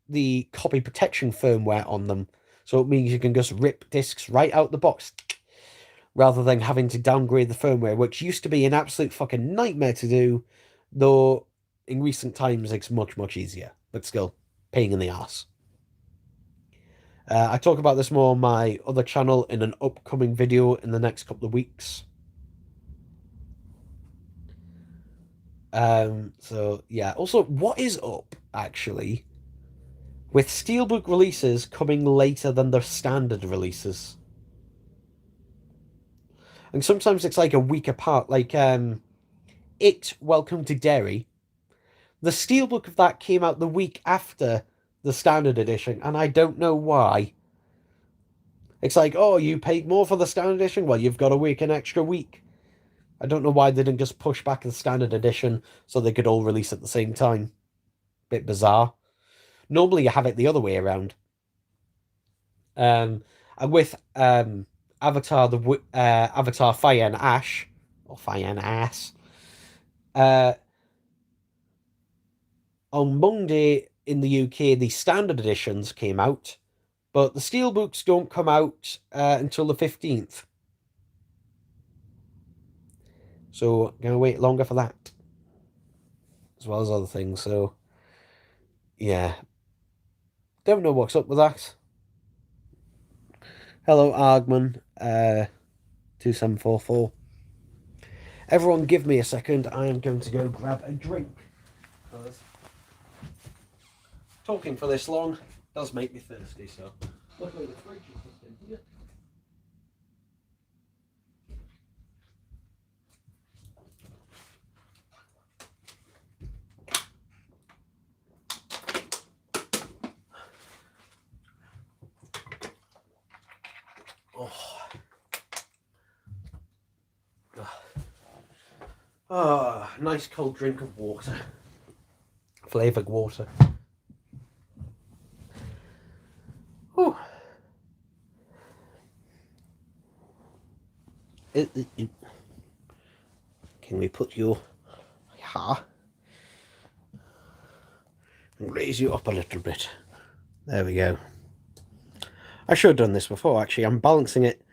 the copy protection firmware on them. So it means you can just rip discs right out the box rather than having to downgrade the firmware, which used to be an absolute fucking nightmare to do, though in recent times it's much, much easier, but still, pain in the ass. I talk about this more on my other channel in an upcoming video in the next couple of weeks. So yeah, also, what is up, actually, with Steelbook releases coming later than the standard releases? And sometimes it's like a week apart. Like, It, Welcome to Derry, the steelbook of that came out the week after the standard edition, and I don't know why. It's like, oh, you paid more for the standard edition? Well, you've got to wait an extra week. I don't know why they didn't just push back the standard edition so they could all release at the same time. Bit bizarre. Normally you have it the other way around. And with Avatar Fire and Ash, or Fire and Ass, uh, on Monday in the UK, the standard editions came out, but the steelbooks don't come out until the 15th. So I'm going to wait longer for that, as well as other things. So, yeah. Don't know what's up with that. Hello, Argman, 2744. Everyone give me a second. I am going to go grab a drink. Talking for this long does make me thirsty, so luckily the fridge is just in here. Oh, nice cold drink of water. Flavoured water. Oh. Can we put you... Yeah. And raise you up a little bit. There we go. I should have done this before, actually. I'm balancing it.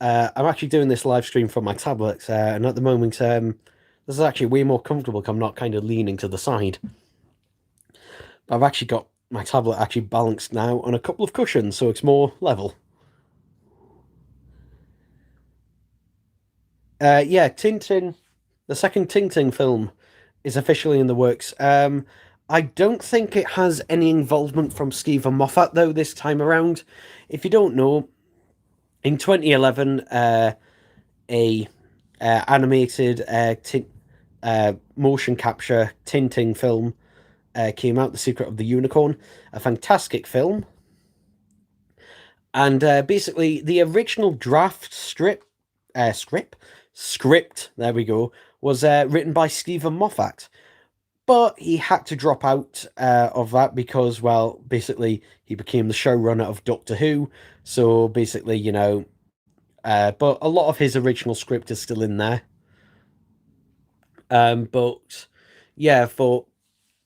I'm actually doing this live stream from my tablet, and at the moment, this is actually way more comfortable because I'm not kind of leaning to the side. I've actually got my tablet actually balanced now on a couple of cushions, so it's more level. Yeah, Tintin, the second Tintin film is officially in the works. I don't think it has any involvement from Stephen Moffat, though, this time around. If you don't know, in 2011, a animated motion capture Tintin film came out, The Secret of the Unicorn, a fantastic film. And basically, the original draft script, there we go, was written by Stephen Moffat. But he had to drop out of that because, well, basically, he became the showrunner of Doctor Who. So basically, you know, but a lot of his original script is still in there. But yeah, for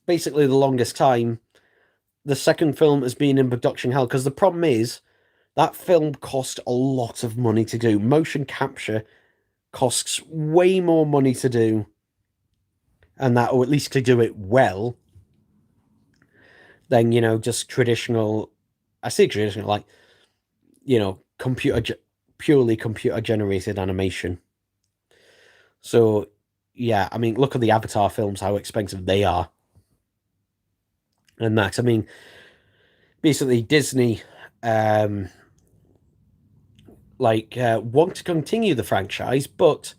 basically the longest time, the second film has been in production hell because the problem is that film cost a lot of money to do. Motion capture costs way more money to do, and that, or at least to do it well, than, you know, just traditional. I say traditional, like, you know, purely computer generated animation. So yeah, I mean, look at the Avatar films, how expensive they are. And that, I mean, basically Disney want to continue the franchise, but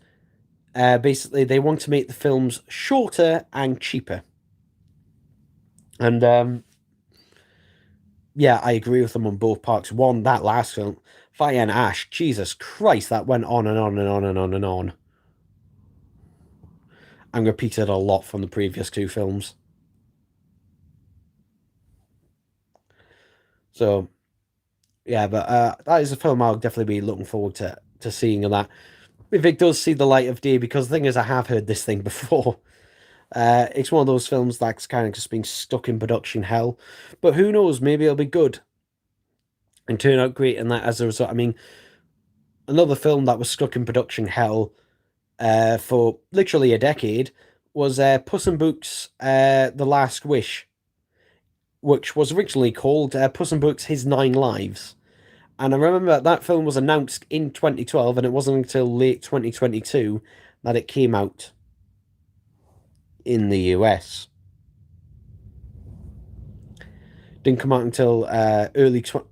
basically they want to make the films shorter and cheaper. And yeah, I agree with them on both parts. One, that last film, Fire and Ash, Jesus Christ, that went on and on and on and on and on. And repeated a lot from the previous two films. So, yeah, but that is a film I'll definitely be looking forward to seeing, and that if it does see the light of day, because the thing is, I have heard this thing before. It's one of those films that's kind of just being stuck in production hell. But who knows, maybe it'll be good and turn out great, and that as a result, I mean, another film that was stuck in production hell for literally a decade was Puss in Boots, The Last Wish, which was originally called Puss in Boots, His 9 Lives. And I remember that film was announced in 2012, and it wasn't until late 2022 that it came out in the US. Didn't come out until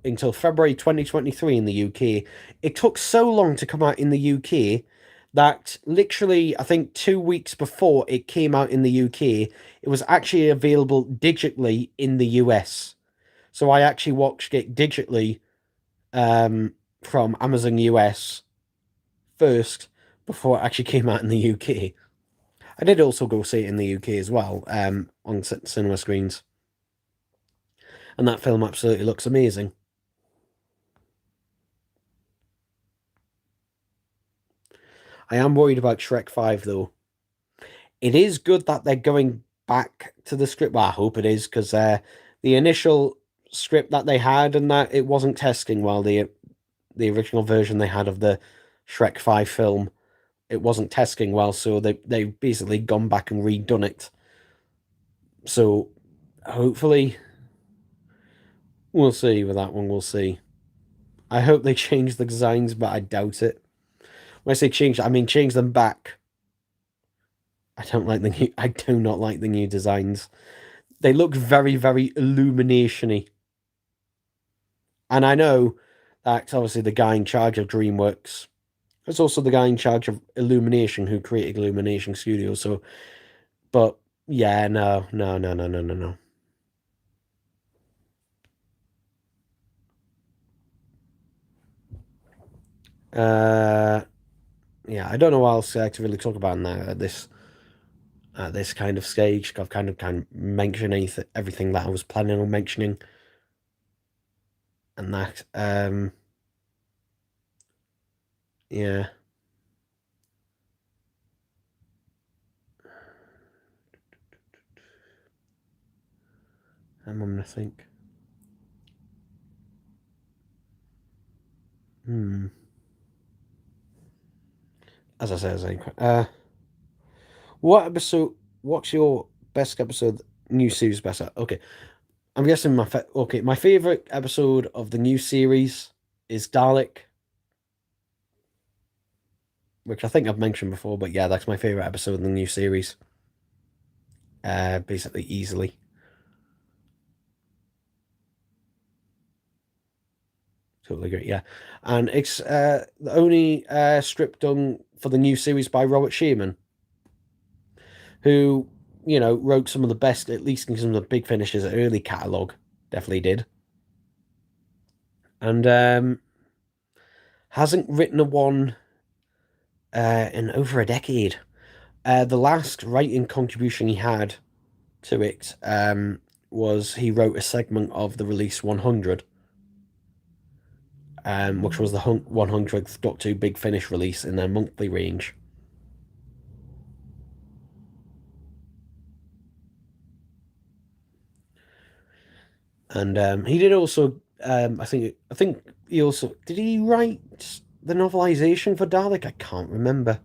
until February 2023 in the UK. It took so long to come out in the UK that literally, I think 2 weeks before it came out in the UK, it was actually available digitally in the US. So I actually watched it digitally from Amazon US first before it actually came out in the UK. I did also go see it in the UK as well, on cinema screens. And that film absolutely looks amazing. I am worried about Shrek 5 though. It is good that they're going back to the script. Well, I hope it is, because the initial script that they had and that it wasn't testing well. The original version they had of the Shrek 5 film, it wasn't testing well, so they've basically gone back and redone it. So hopefully we'll see with that one, we'll see. I hope they change the designs, but I doubt it. When I say change, I mean change them back. I do not like the new designs. They look very, very illumination-y. And I know that obviously the guy in charge of DreamWorks is also the guy in charge of Illumination, who created Illumination Studios. So, but yeah, no, no, no, no, no, no, no. Yeah, I don't know what else to really talk about now at this kind of stage. I've kind of mentioned everything that I was planning on mentioning, and that yeah. I'm gonna think. As I said, what episode? What's your best episode? New series best? Okay, I'm guessing my favorite episode of the new series is Dalek, which I think I've mentioned before. But yeah, that's my favorite episode of the new series. Basically easily. Totally agree. Yeah, and it's the only script done for the new series by Robert Shearman, who wrote some of the best, at least in some of the Big Finish's early catalogue. Definitely did, and hasn't written a one in over a decade. The last writing contribution he had to it was he wrote a segment of the release 100, which was the 100th Doctor Who Big Finish release in their monthly range. And he did also, I think he also did he write the novelization for Dalek? I can't remember.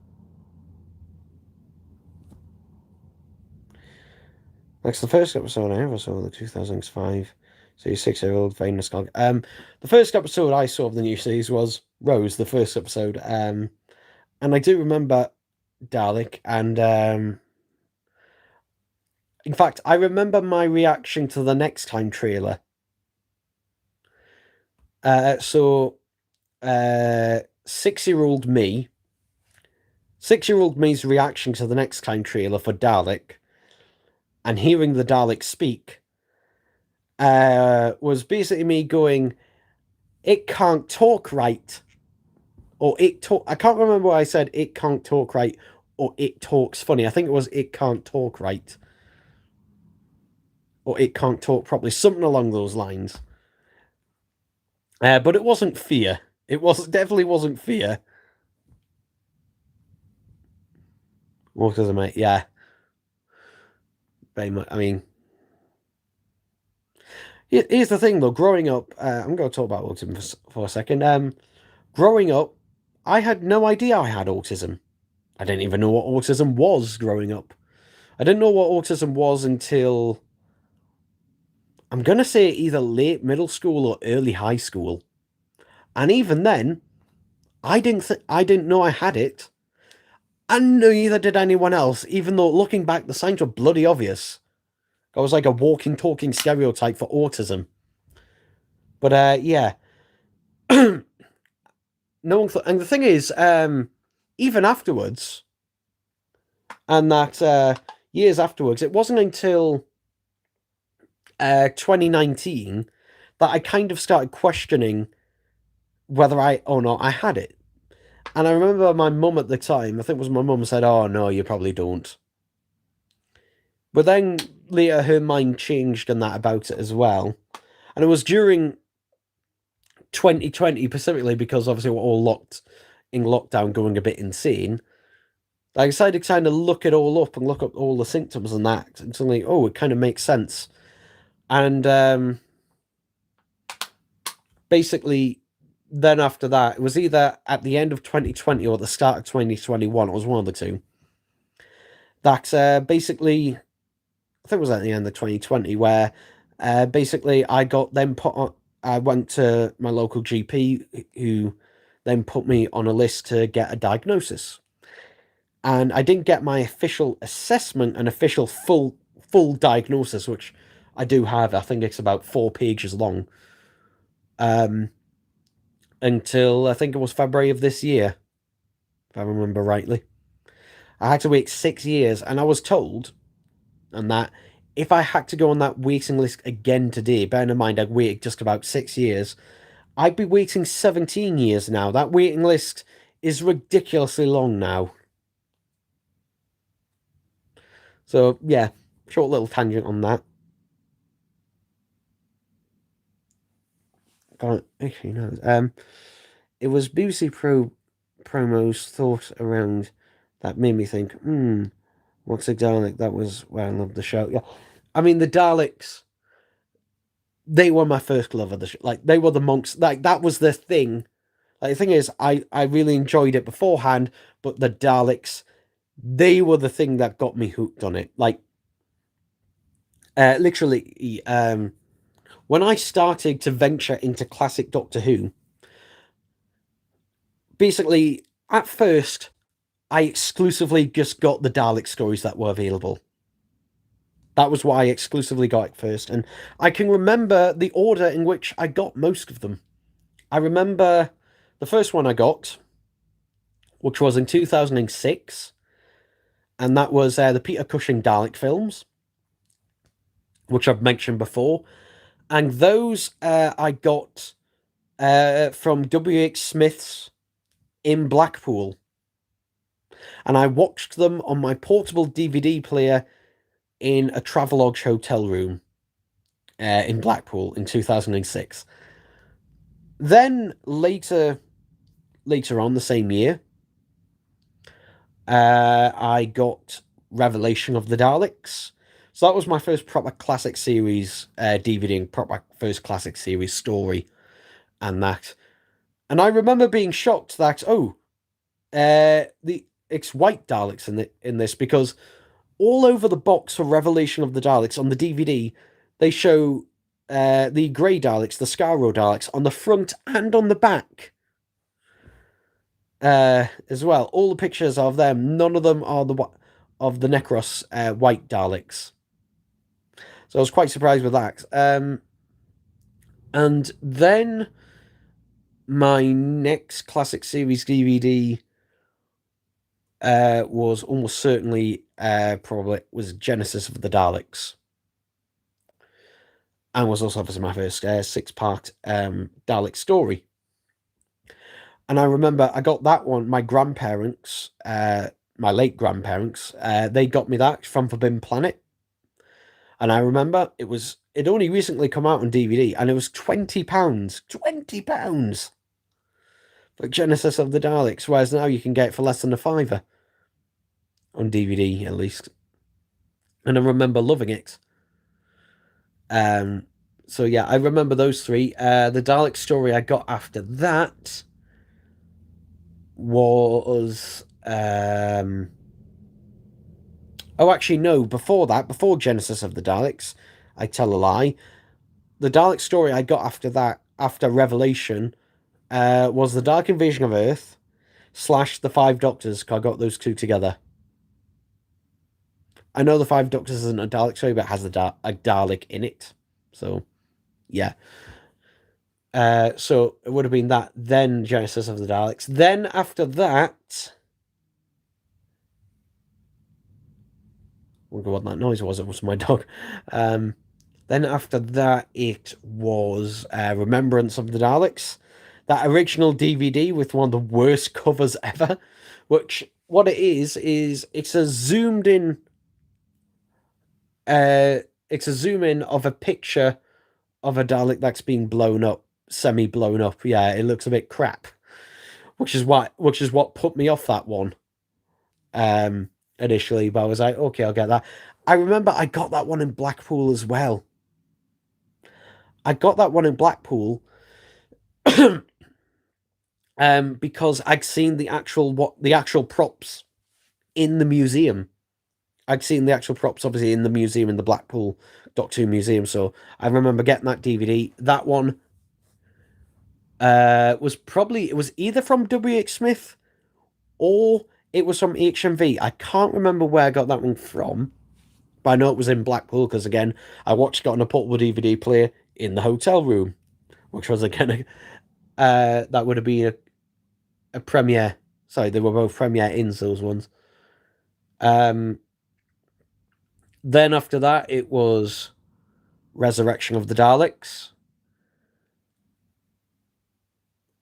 That's the first episode I ever saw, the 2005. So you're 6-year-old, very nostalgic. The first episode I saw of the new series was Rose, the first episode. And I do remember Dalek, and in fact, I remember my reaction to the Next Time trailer. So 6-year-old me, 6-year-old me's reaction to the Next Time trailer for Dalek, and hearing the Dalek speak, was basically me going, "It can't talk right," or "it talk." I can't remember what I said. "It can't talk right," or "it talks funny." I think it was "it can't talk right," or "it can't talk properly," something along those lines. But it wasn't fear. Definitely wasn't fear. Autism, mate. Yeah, very much. I mean, here's the thing though. Growing up, I'm going to talk about autism for a second. Growing up, I had no idea I had autism. I didn't even know what autism was growing up. I didn't know what autism was until, I'm going to say, either late middle school or early high school. And even then, I didn't know I had it. And neither did anyone else, even though looking back, the signs were bloody obvious. I was like a walking, talking stereotype for autism. But yeah. No one thought, and the thing is, even afterwards, and that years afterwards, it wasn't until 2019 that I kind of started questioning whether I or not I had it. And I remember my mum at the time, I think it was my mum, said, "Oh no, you probably don't." But then later her mind changed and that about it as well. And it was during 2020 specifically, because obviously we're all locked in lockdown, going a bit insane. I decided to kind of look it all up and look up all the symptoms and that. And suddenly, oh, it kind of makes sense. And basically, then after that, it was either at the end of 2020 or the start of 2021. It was one of the two. That basically, I think it was at the end of 2020, where basically I got then put on. I went to my local GP, who then put me on a list to get a diagnosis. And I didn't get my official assessment, an official full diagnosis, which I do have. I think it's about 4 pages long. Until I think it was February of this year, if I remember rightly. I had to wait 6 years, and I was told, and that if I had to go on that waiting list again today, bearing in mind I'd waited just about 6 years, I'd be waiting 17 years now. That waiting list is ridiculously long now. So, yeah, short little tangent on that. Actually, no. It was BBC promos thought around that made me think, what's a Dalek? That was where I loved the show. Yeah. I mean, the Daleks, they were my first love of the show. Like, they were the monks. Like, that was the thing. Like, the thing is, I really enjoyed it beforehand, but the Daleks, they were the thing that got me hooked on it. Like, literally, when I started to venture into classic Doctor Who, basically, at first, I exclusively just got the Dalek stories that were available. That was what I exclusively got at first, and I can remember the order in which I got most of them. I remember the first one I got, which was in 2006, and that was the Peter Cushing Dalek films, which I've mentioned before. And those I got from W.H. Smith's in Blackpool. And I watched them on my portable DVD player in a Travelodge hotel room in Blackpool in 2006. Then later on the same year, I got Revelation of the Daleks. So that was my first proper classic series DVD and proper first classic series story and that. And I remember being shocked that, it's white Daleks in this, because all over the box for Revelation of the Daleks on the DVD, they show the grey Daleks, the Skaro Daleks, on the front and on the back. As well, all the pictures of them, none of them are of the Necros white Daleks. So I was quite surprised with that. And then my next classic series DVD was almost certainly probably was Genesis of the Daleks, and was also obviously my first 6-part Dalek story. And I remember I got that one. My grandparents, my late grandparents, they got me that from Forbidden Planet. And I remember it only recently come out on DVD, and it was £20. £20 for Genesis of the Daleks, whereas now you can get it for less than a fiver on DVD, at least. And I remember loving it. So yeah, I remember those three. The Dalek story I got after that was oh, actually no, before that, before Genesis of the Daleks, I tell a lie. The Dalek story I got after that, after Revelation, was the Dark Invasion of Earth / the Five Doctors. I got those two together. I know the Five Doctors isn't a Dalek story, but it has a Dalek in it. So, yeah. So it would have been that, then Genesis of the Daleks. Then after that, wonder what that noise was. It was my dog. Then after that, it was Remembrance of the Daleks, that original DVD with one of the worst covers ever. Which what it is it's a zoomed in. It's a zoom in of a picture of a Dalek that's been blown up, semi blown up. Yeah, it looks a bit crap, which is what put me off that one. Initially, but I was like, okay, I'll get that. I remember I got that one in Blackpool as well. I got that one in Blackpool, because I'd seen the actual props in the museum. I'd seen the actual props obviously in the museum in the Blackpool Doctor Who Museum. So I remember getting that DVD. That one it was either from W.H. Smith or it was from HMV. I can't remember where I got that one from, but I know it was in Blackpool because again, I watched it on a portable DVD player in the hotel room, which was again that would have been a premiere. Sorry, they were both premiere ins, those ones. Um, then after that, it was Resurrection of the Daleks.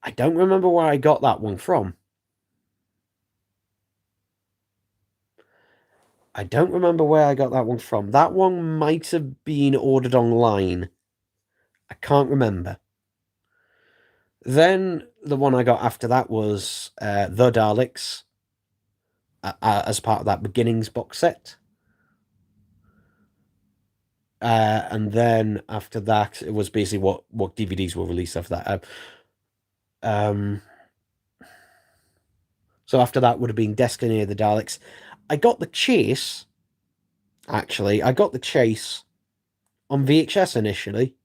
I don't remember where I got that one from. I don't remember where I got that one from. That one might have been ordered online. I can't remember. Then the one I got after that was The Daleks, as part of that Beginnings box set. And then after that, it was basically what DVDs were released after that. So after that would have been Destiny of the Daleks. I got the Chase. Actually, I got the Chase on VHS initially,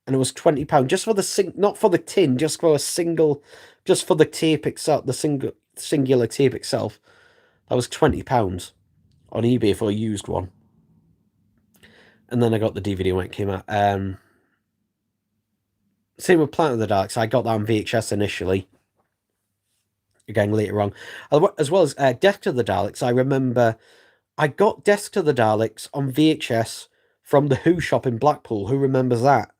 and it was £20 just for not for the tin, just for just for the tape itself, the singular tape itself. That was £20 on eBay for a used one. And then I got the DVD when it came out. Same with Planet of the Daleks. I got that on VHS initially. Again, later on. As well as Death to the Daleks. I remember I got Death to the Daleks on VHS from the Who shop in Blackpool. Who remembers that?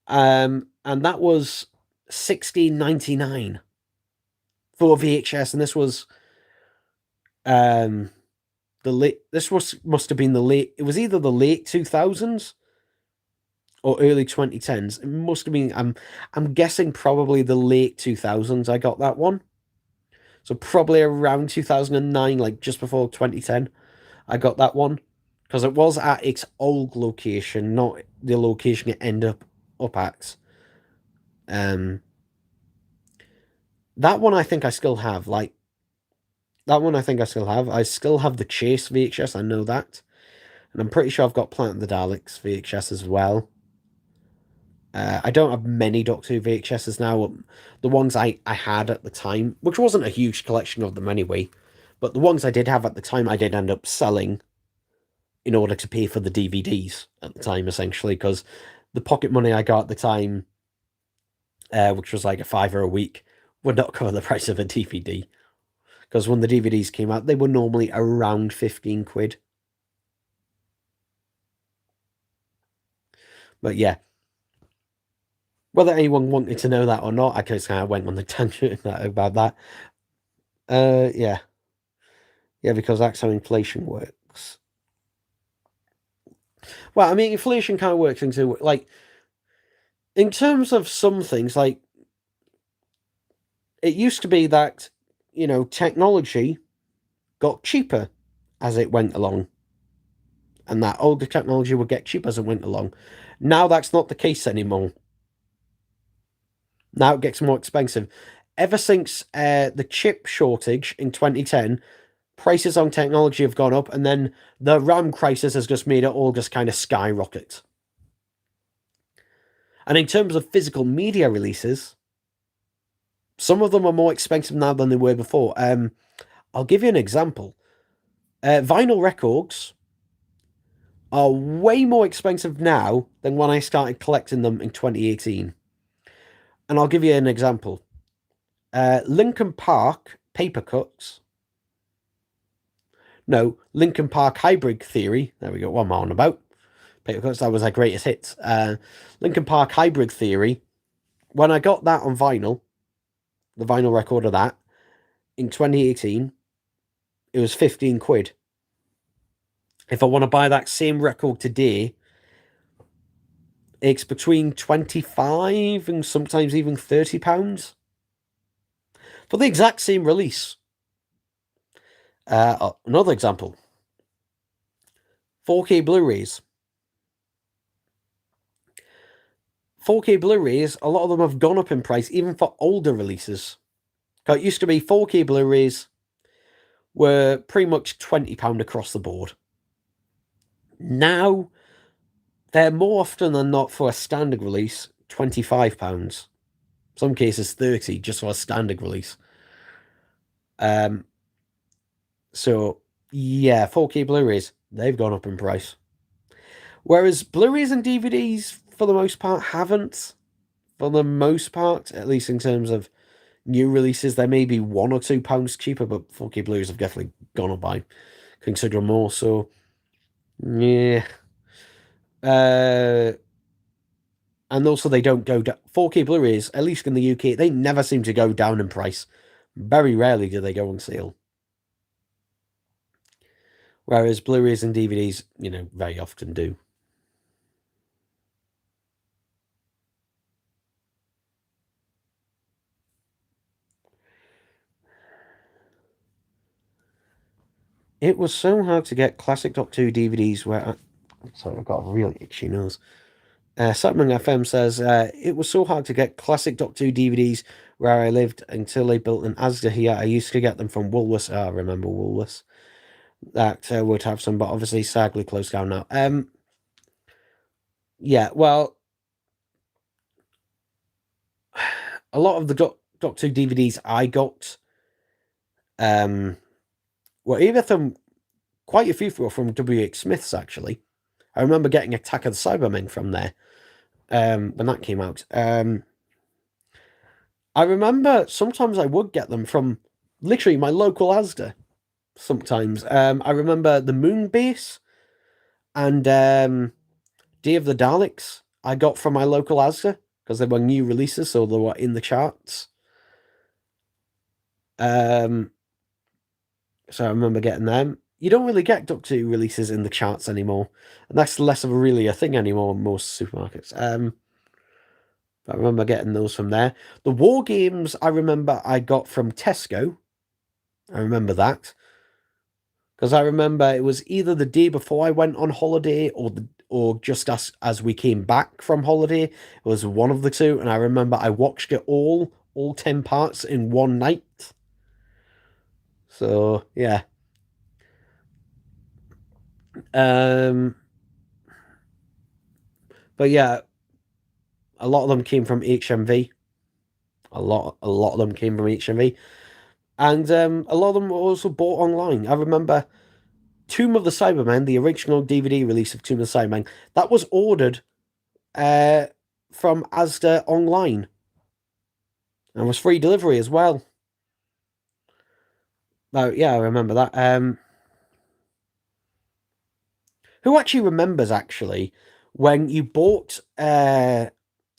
And that was £16.99 for VHS, and this was must have been the late. It was either the late 2000s or early 2010s. It must have been. I'm guessing probably the late 2000s. I got that one, so probably around 2009, like just before 2010. I got that one because it was at its old location, not the location it ended up at. That one I think I still have. I still have the Chase VHS. I know that, and I'm pretty sure I've got Planet of the Daleks VHS as well. I don't have many Doctor Who VHSs now. The ones I had at the time, which wasn't a huge collection of them anyway, but the ones I did have at the time, I did end up selling in order to pay for the DVDs at the time, essentially, because the pocket money I got at the time, which was like a £5 a week, would not cover the price of a DVD. Because when the DVDs came out, they were normally around 15 quid. But yeah, whether anyone wanted to know that or not, I just kind of went on the tangent about that. Yeah. Yeah, because that's how inflation works. Well, I mean, inflation kind of works into, like, in terms of some things, like, it used to be that, technology got cheaper as it went along. And that older technology would get cheaper as it went along. Now that's not the case anymore. Now it gets more expensive. Ever since the chip shortage in 2010, prices on technology have gone up, and then the RAM crisis has just made it all just kind of skyrocket. And in terms of physical media releases, some of them are more expensive now than they were before. I'll give you an example. Vinyl records are way more expensive now than when I started collecting them in 2018. And I'll give you an example. Linkin Park paper cuts No, Linkin Park Hybrid Theory. There we go. What am I on about? Because that was their greatest hits. Linkin Park Hybrid Theory. When I got that on vinyl, the vinyl record of that in 2018, it was 15 quid. If I want to buy that same record today, it's between 25 and sometimes even £30 for the exact same release. Another example, 4K Blu-rays. 4K Blu-rays, a lot of them have gone up in price, even for older releases. It used to be 4K Blu-rays were pretty much £20 across the board. Now, they're more often than not for a standard release, £25. Some cases 30 just for a standard release. So, yeah, 4K Blu-rays, they've gone up in price. Whereas Blu-rays and DVDs, for the most part, haven't. For the most part, at least in terms of new releases, they may be £1 or £2 cheaper, but 4K Blu-rays have definitely gone up by considerably more. So, yeah. And also they don't go down. 4K Blu-rays, at least in the UK, they never seem to go down in price. Very rarely do they go on sale. Whereas Blu-rays and DVDs, very often do. It was so hard to get classic Doctor Who DVDs where sorry, I've got a really itchy nose. Satman FM says, it was so hard to get classic Doctor Who DVDs where I lived until they built an Asda here. I used to get them from Woolworths. I remember Woolworths. That would have some, but obviously sadly closed down now. Yeah, well, a lot of the Doctor Who DVDs I got were either from, quite a few were from W.H. Smith's, actually. I remember getting Attack of the Cybermen from there when that came out. I remember sometimes I would get them from literally my local Asda. Sometimes. I remember the Moon Base and Day of the Daleks I got from my local Asda because they were new releases, so they were in the charts. So I remember getting them. You don't really get Doctor Who releases in the charts anymore, and that's less of a thing anymore in most supermarkets. I remember getting those from there. The War Games I remember I got from Tesco. I remember that. Because I remember it was either the day before I went on holiday or just as we came back from holiday. It was one of the two, and I remember I watched it all 10 parts in one night. So, yeah. But yeah, a lot of them came from HMV. A lot of them came from HMV. And a lot of them were also bought online. I remember Tomb of the Cybermen, the original DVD release of Tomb of the Cybermen, that was ordered from Asda online. And was free delivery as well. Oh, yeah, I remember that. Who actually remembers, actually, when you bought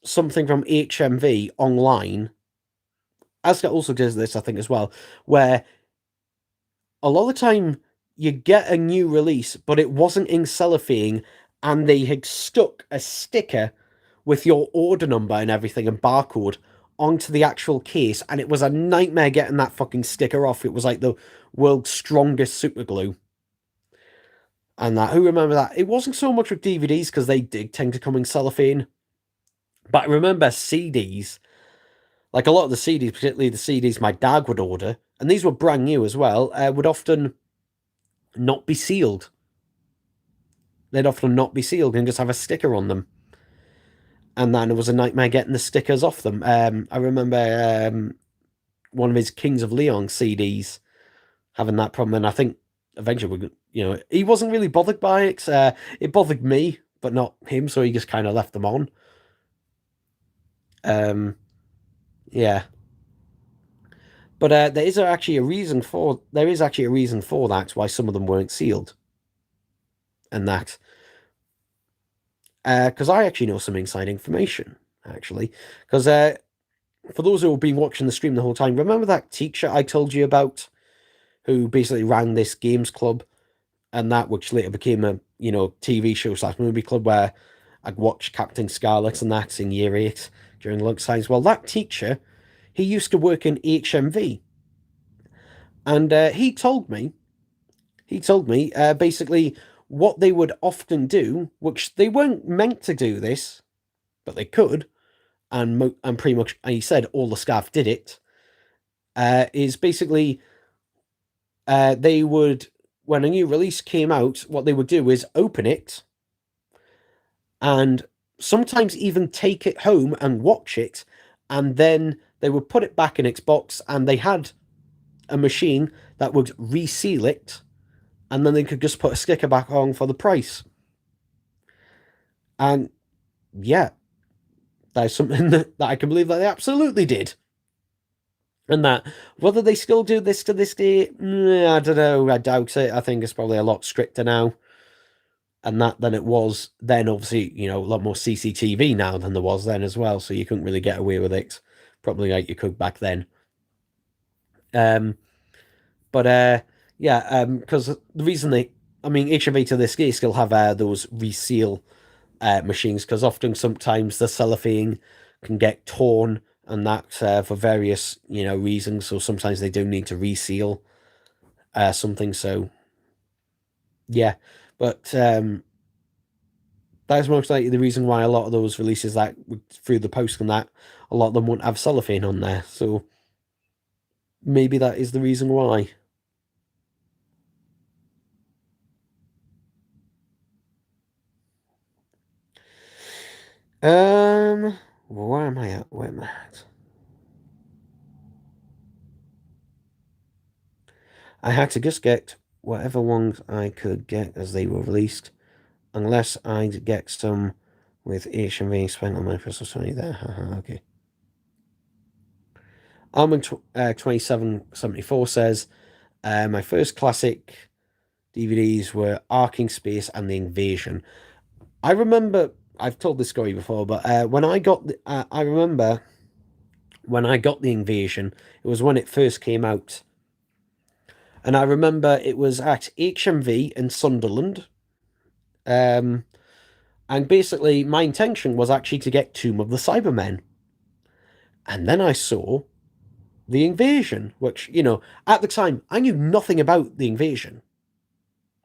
something from HMV online? Asda also does this, I think, as well, where a lot of the time you get a new release, but it wasn't in cellophane, and they had stuck a sticker with your order number and everything and barcode onto the actual case, and it was a nightmare getting that fucking sticker off. It was like the world's strongest super glue. And that, who remember that? It wasn't so much with DVDs because they did tend to come in cellophane, but I remember CDs. Like a lot of the CDs, particularly the CDs my dad would order, and these were brand new as well, would often not be sealed. They'd often not be sealed and just have a sticker on them. And then it was a nightmare getting the stickers off them. I remember one of his Kings of Leon CDs having that problem, and I think eventually, he wasn't really bothered by it. It bothered me, but not him, so he just kind of left them on. Yeah. But there is actually a reason for that why some of them weren't sealed, and that because I actually know some inside information actually. Because for those who have been watching the stream the whole time, remember that teacher I told you about who basically ran this games club and that which later became a TV show slash movie club where I'd watch Captain Scarlet and that in year 8 during lunch times. Well, that teacher, he used to work in HMV, and he told me basically what they would often do, which they weren't meant to do this, but they could, and pretty much he said all the staff did it. Is basically they would, when a new release came out, what they would do is open it and sometimes even take it home and watch it, and then they would put it back in its box, and they had a machine that would reseal it, and then they could just put a sticker back on for the price. And yeah, that is something that I can believe that they absolutely did. And that whether they still do this to this day, I don't know. I doubt it. I think it's probably a lot stricter now, and that than it was then. Obviously, a lot more CCTV now than there was then as well. So you couldn't really get away with it, probably like you could back then. But yeah, because the reason HMV to this day still have those reseal machines, because often sometimes the cellophane can get torn and that for various reasons. So sometimes they do need to reseal something. So yeah, but that's most likely the reason why a lot of those releases that through the post and that a lot of them won't have cellophane on there. So maybe that is the reason why. Where am I at? Where am I at? I had to just get whatever ones I could get as they were released, unless I'd get some with HMV spent on my personal money there. Okay. Almond 2774 says, my first classic DVDs were Arking Space and The Invasion. I remember, I've told this story before, but I remember when I got The Invasion, it was when it first came out. And I remember it was at HMV in Sunderland. And basically, my intention was actually to get Tomb of the Cybermen. And then I saw The Invasion, which, at the time, I knew nothing about The Invasion.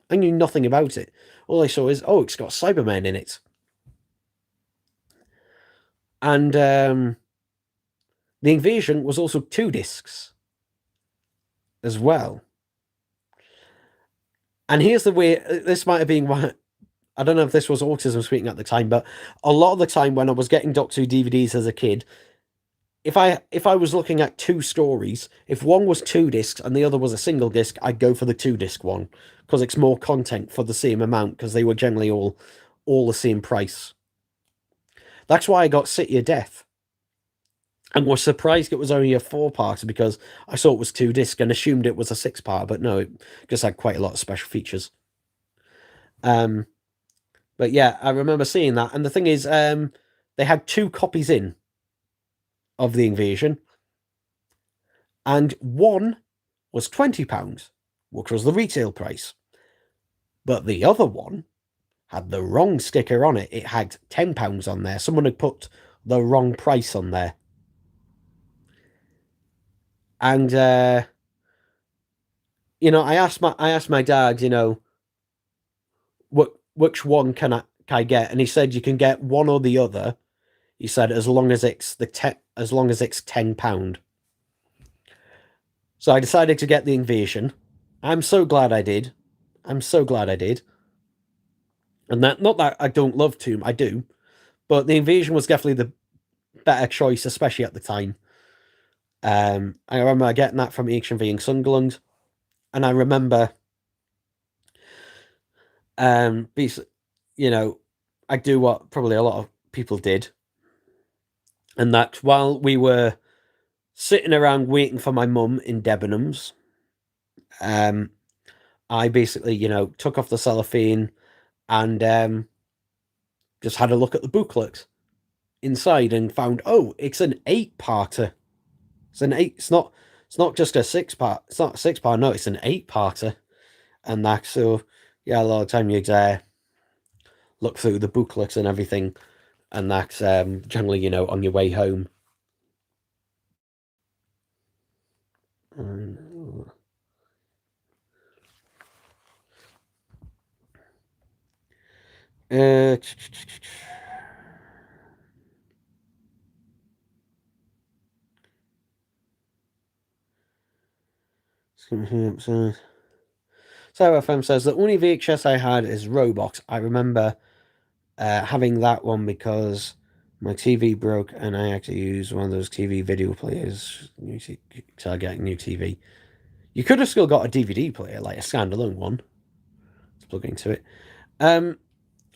I knew nothing about it. All I saw is, oh, it's got Cybermen in it. And The Invasion was also 2 discs as well. And here's the way, this might have been why, I don't know if this was autism speaking at the time, but a lot of the time when I was getting Doctor Who DVDs as a kid, if I was looking at 2 stories, if one was 2 discs and the other was a single disc, I'd go for the 2-disc one because it's more content for the same amount, because they were generally all the same price. That's why I got City of Death, and was surprised it was only a 4-parter, because I saw it was 2 disc and assumed it was a 6-part, but no, it just had quite a lot of special features. But yeah, I remember seeing that, and the thing is, they had 2 copies in of The Invasion, and one was £20, which was the retail price, but the other one had the wrong sticker on it. It had £10 on there. Someone had put the wrong price on there. And I asked my dad, which one can I get? And he said you can get one or the other. He said as long as it's £10. So I decided to get The Invasion. I'm so glad I did. I'm so glad I did. And that, not that I don't love Tomb, I do, but The Invasion was definitely the better choice, especially at the time. I remember getting that from HMV in Sunderland, and I remember, basically, I do what probably a lot of people did, and that while we were sitting around waiting for my mum in Debenhams. I basically, took off the cellophane and just had a look at the booklet inside and found, oh, it's an 8-parter. It's an eight. It's not just a 6-part. It's not a 6-part. No, it's an 8-parter, and that. So yeah, a lot of time you look through the booklets and everything, and that's generally on your way home. Uh, so Sarah FM says the only VHS I had is Robot. I remember having that one because my TV broke and I had to use one of those TV video players to get a new TV. You could have still got a DVD player, like a standalone one, to plug into it.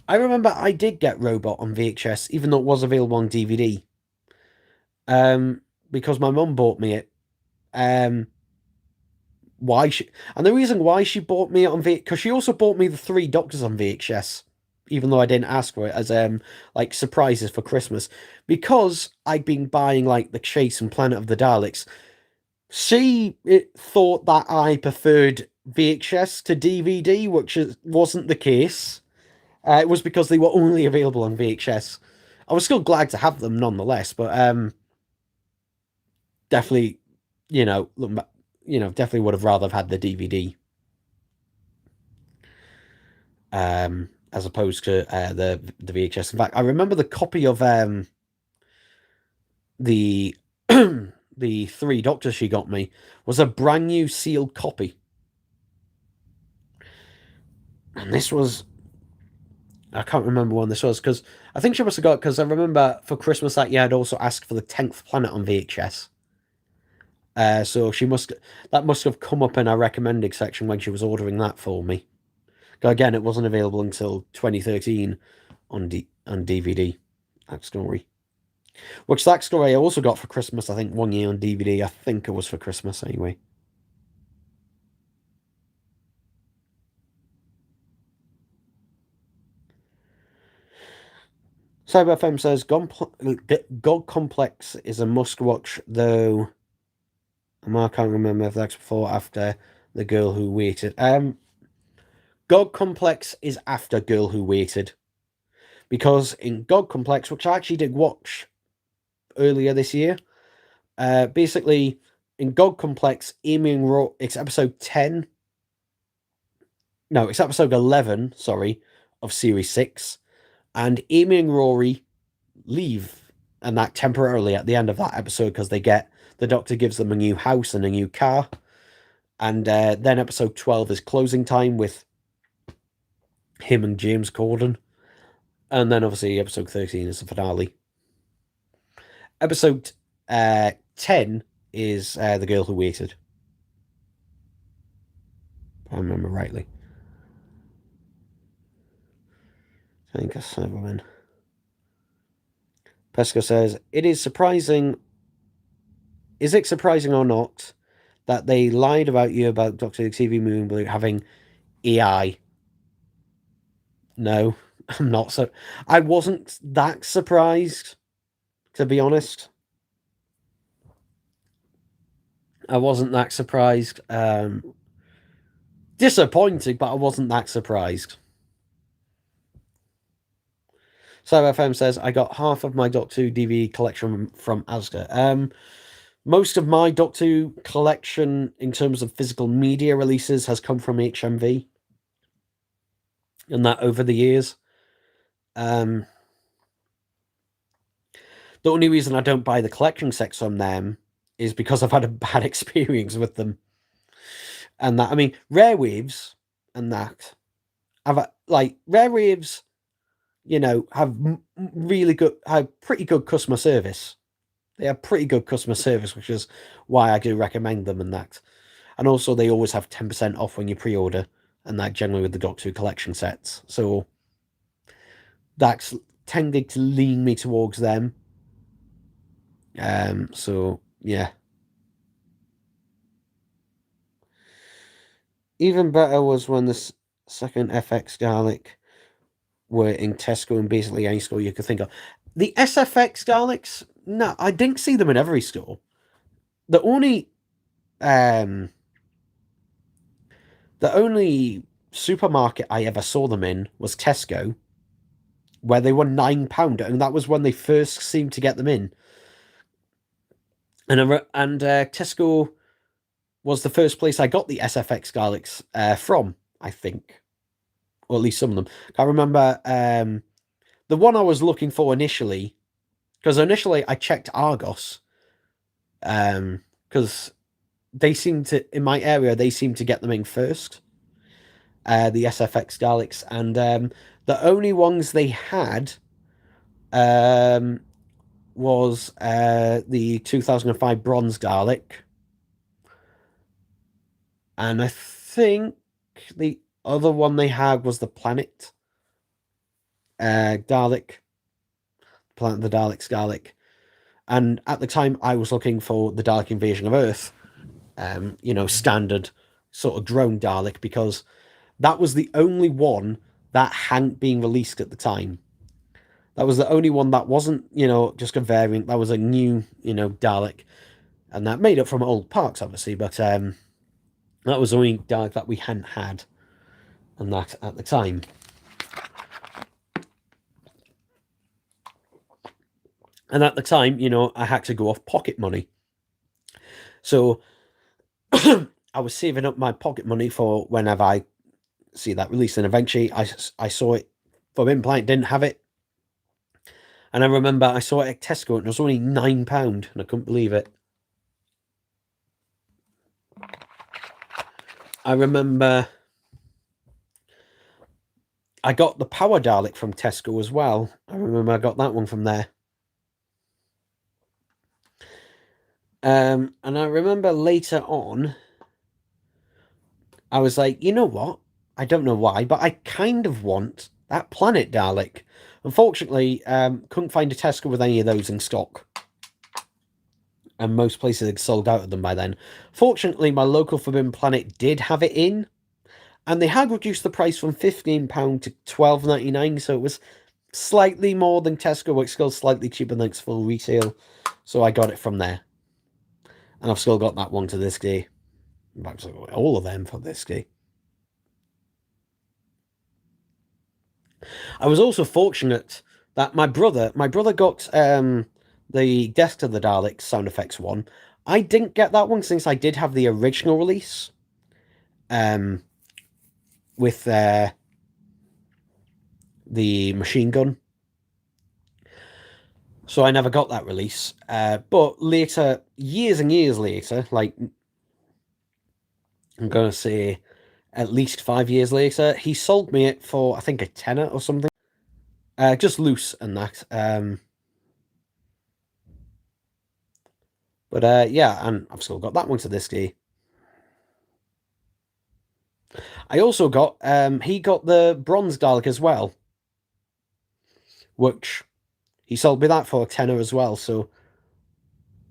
I remember I did get Robot on VHS, even though it was available on DVD. Because my mum bought me it. And the reason why she bought me it on VHS, because she also bought me the Three Doctors on VHS, even though I didn't ask for it, as like surprises for Christmas, because I'd been buying like The Chase and Planet of the Daleks. She thought that I preferred VHS to DVD, which wasn't the case. It was because they were only available on VHS. I was still glad to have them nonetheless, but definitely, definitely would have rather have had the DVD as opposed to the VHS. In fact, I remember the copy of the the Three Doctors she got me was a brand new sealed copy, and this was. I can't remember when this was because I think she must have got because I remember for Christmas that year I'd also asked for the 10th Planet on VHS. So that must have come up in our recommended section when she was ordering that for me. Again, it wasn't available until 2013 on DVD. That story, that story I also got for Christmas. I think one year on DVD. I think it was for Christmas anyway. CyberFM says God Complex is a must-watch, though. I can't remember if that's before or after The Girl Who Waited. God Complex is after Girl Who Waited, because in God Complex, which I actually did watch earlier this year, basically in God Complex, Amy and Rory, it's episode 10. No, it's episode 11. Sorry, of series 6, and Amy and Rory leave, and that temporarily at the end of that episode because the Doctor gives them a new house and a new car, and then episode 12 is closing time with him and James Corden, and then obviously episode 13 is the finale. Episode 10 is The Girl Who Waited, if I remember rightly. I think that's Cyberman. Pesco says, is it surprising or not that they lied about you about Doctor Who TV Moon Blue having AI? No, I'm not. So I wasn't that surprised, to be honest. I wasn't that surprised. Disappointed, but I wasn't that surprised. So FM says, I got half of my Doctor Who DVD collection from Asda. Most of my Doctor Who collection, in terms of physical media releases, has come from HMV. And that over the years. The only reason I don't buy the collection sets from them is because I've had a bad experience with them. And that, I mean, Rare Waves and that, Rare Waves, have pretty good customer service. They have pretty good customer service, which is why I do recommend them and that. And also, they always have 10% off when you pre-order, and that generally with the Doctor Who collection sets. So that's tended to lean me towards them. So yeah. Even better was when the second FX garlic were in Tesco and basically any store you could think of. The SFX garlics, no, I didn't see them in every store. The only um the only supermarket I ever saw them in was Tesco, where they were £9, and that was when they first seemed to get them in. And Tesco was the first place I got the SFX garlics from, I think, or at least some of them. I remember the one I was looking for initially, because initially I checked Argos, because they seem to, in my area, they seem to get them in first, the SFX garlics, and the only ones they had was the 2005 bronze garlic, and I think the other one they had was the Planet garlic, Planet of the Daleks garlic. And at the time, I was looking for the Dalek Invasion of Earth, standard sort of drone Dalek, because that was the only one that hadn't been released at the time. That was the only one that wasn't, just a variant. That was a new, Dalek, and that made up from old parts, obviously. But that was the only Dalek that we hadn't had, and that at the time. And at the time, I had to go off pocket money. So I was saving up my pocket money for whenever I see that release. And eventually I saw it. Forbidden Planet didn't have it. And I remember I saw it at Tesco and it was only £9, and I couldn't believe it. I remember I got the Power Dalek from Tesco as well. I remember I got that one from there. And I remember later on, I was like, you know what? I don't know why, but I kind of want that Planet Dalek. Unfortunately, couldn't find a Tesco with any of those in stock. And most places had sold out of them by then. Fortunately, my local Forbidden Planet did have it in. And they had reduced the price from £15 to £12.99. So it was slightly more than Tesco, but it's still slightly cheaper than its full retail. So I got it from there. And I've still got that one to this day. All of them for this day. I was also fortunate that my brother got the Death to the Daleks sound effects one. I didn't get that one since I did have the original release. With the machine gun. So I never got that release. But later, years and years later, like I'm going to say at least 5 years later, he sold me it for, I think, a tenner or something. Just loose and that. But yeah, and I've still got that one to this day. I also got, he got the bronze Dalek as well, which he sold me that for a tenner as well. So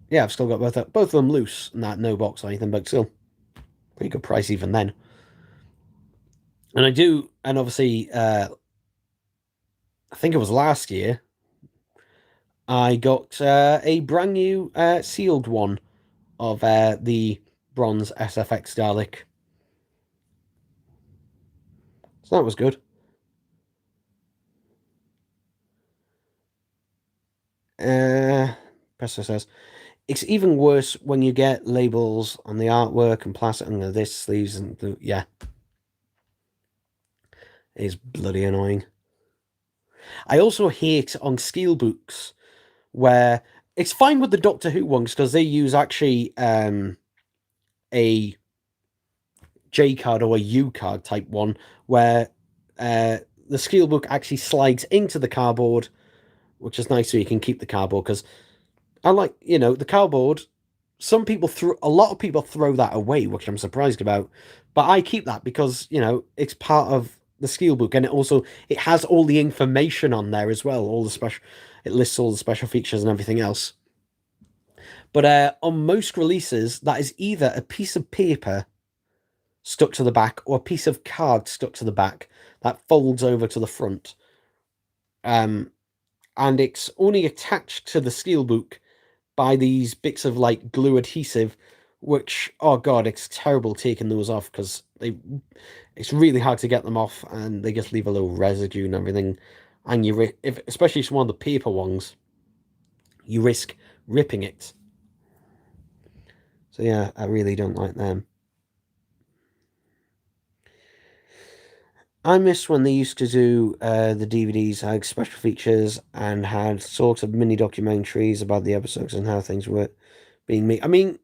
yeah, I've still got both of them loose and that, no box or anything, but still pretty good price even then. And I do, and obviously, I think it was last year, I got a brand new sealed one of the bronze SFX Dalek. So that was good. Presser says, it's even worse when you get labels on the artwork and plastic and the this sleeves and yeah. It is bloody annoying. I also hate on steelbooks where it's fine with the Doctor Who ones because they use actually a J card or a U card type one where the steelbook actually slides into the cardboard, which is nice so you can keep the cardboard because I like, the cardboard. A lot of people throw that away, which I'm surprised about. But I keep that because, it's part of the steelbook and it has all the information on there as well. It lists all the special features and everything else. But on most releases, that is either a piece of paper stuck to the back or a piece of card stuck to the back that folds over to the front. And it's only attached to the steelbook by these bits of like glue adhesive, which, oh god, it's terrible taking those off because it's really hard to get them off, and they just leave a little residue and everything. And if especially if it's one of the paper ones, you risk ripping it. So yeah, I really don't like them. I miss when they used to do the DVDs, had special features, and had sort of mini documentaries about the episodes and how things were being made. I mean,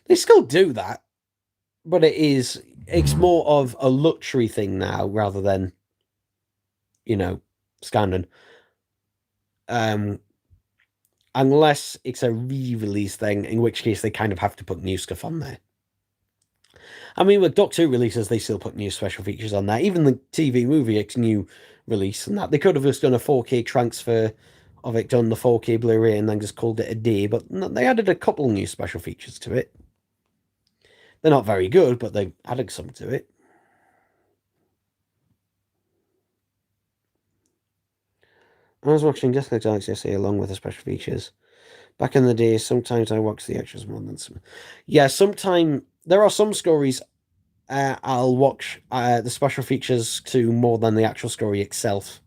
they still do that, but it's more of a luxury thing now rather than, standard. Unless it's a re-release thing, in which case they kind of have to put new stuff on there. I mean, with Doctor Who releases, they still put new special features on there. Even the TV movie, it's new release, and that they could have just done a 4K transfer of it, done the 4K Blu-ray, and then just called it a day. But no, they added a couple new special features to it. They're not very good, but they added some to it. I was watching Death Galaxy yesterday along with the special features. Back in the day, sometimes I watch the extras more than some. Yeah, sometimes there are some stories I'll watch the special features to more than the actual story itself.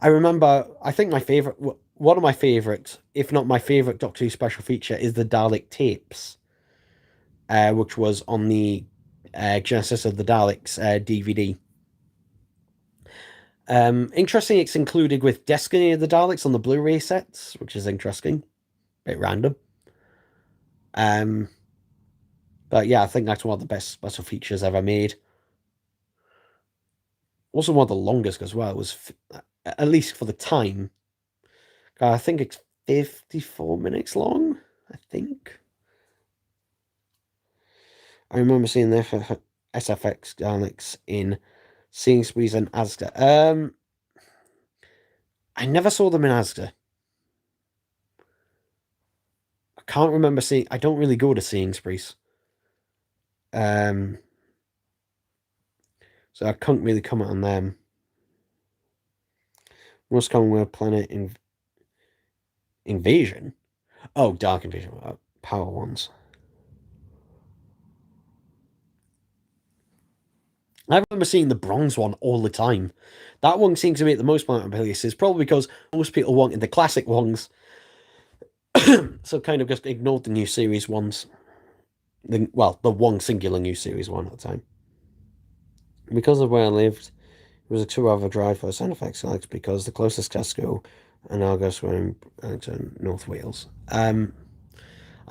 I remember, I think one of my favourite, if not my favourite Doctor Who special feature is the Dalek tapes, which was on the Genesis of the Daleks DVD. Interesting, it's included with Destiny of the Daleks on the Blu-ray sets, which is interesting. Bit random. But yeah, I think that's one of the best special features ever made. Also one of the longest as well. It was, at least for the time, I think it's 54 minutes long, I think. I remember seeing the SFX Daleks in Sainsbury's and Asda. I never saw them in Asda. I can't remember seeing. I don't really go to Sainsbury's. So I can't really comment on them. Most common word planet invasion. Oh, Dark Invasion. Power ones. I remember seeing the bronze one all the time. That one seems to be at the most amount of places, probably because most people wanted the classic ones, so kind of just ignored the new series ones. The one singular new series one at the time. Because of where I lived, it was a 2-hour drive for sound effects lights because the closest Tesco and Argos were in North Wales. I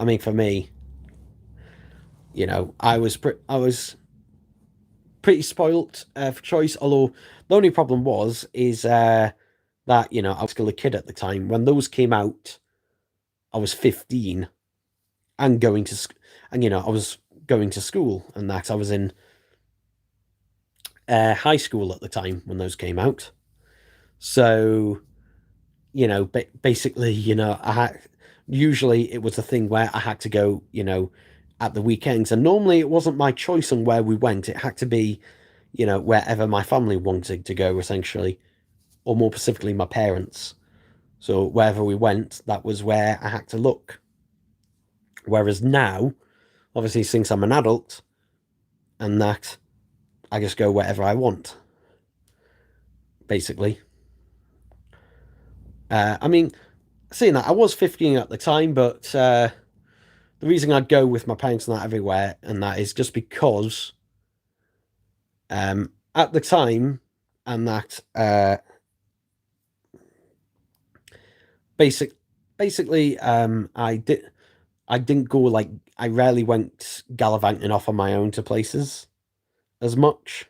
mean, for me, I was pretty spoilt for choice. Although the only problem is that I was still a kid at the time when those came out. I was 15 and going to and I was going to school, and that I was in high school at the time when those came out. So basically, usually it was a thing where I had to go, at the weekends, and normally it wasn't my choice on where we went. It had to be, wherever my family wanted to go, essentially, or more specifically, my parents. So wherever we went, that was where I had to look. Whereas now, obviously, since I'm an adult, and that I just go wherever I want, basically. I mean, seeing that, I was 15 at the time, but the reason I'd go with my parents and that everywhere, and that is just because at the time, and that basically I didn't go, like, I rarely went gallivanting off on my own to places as much.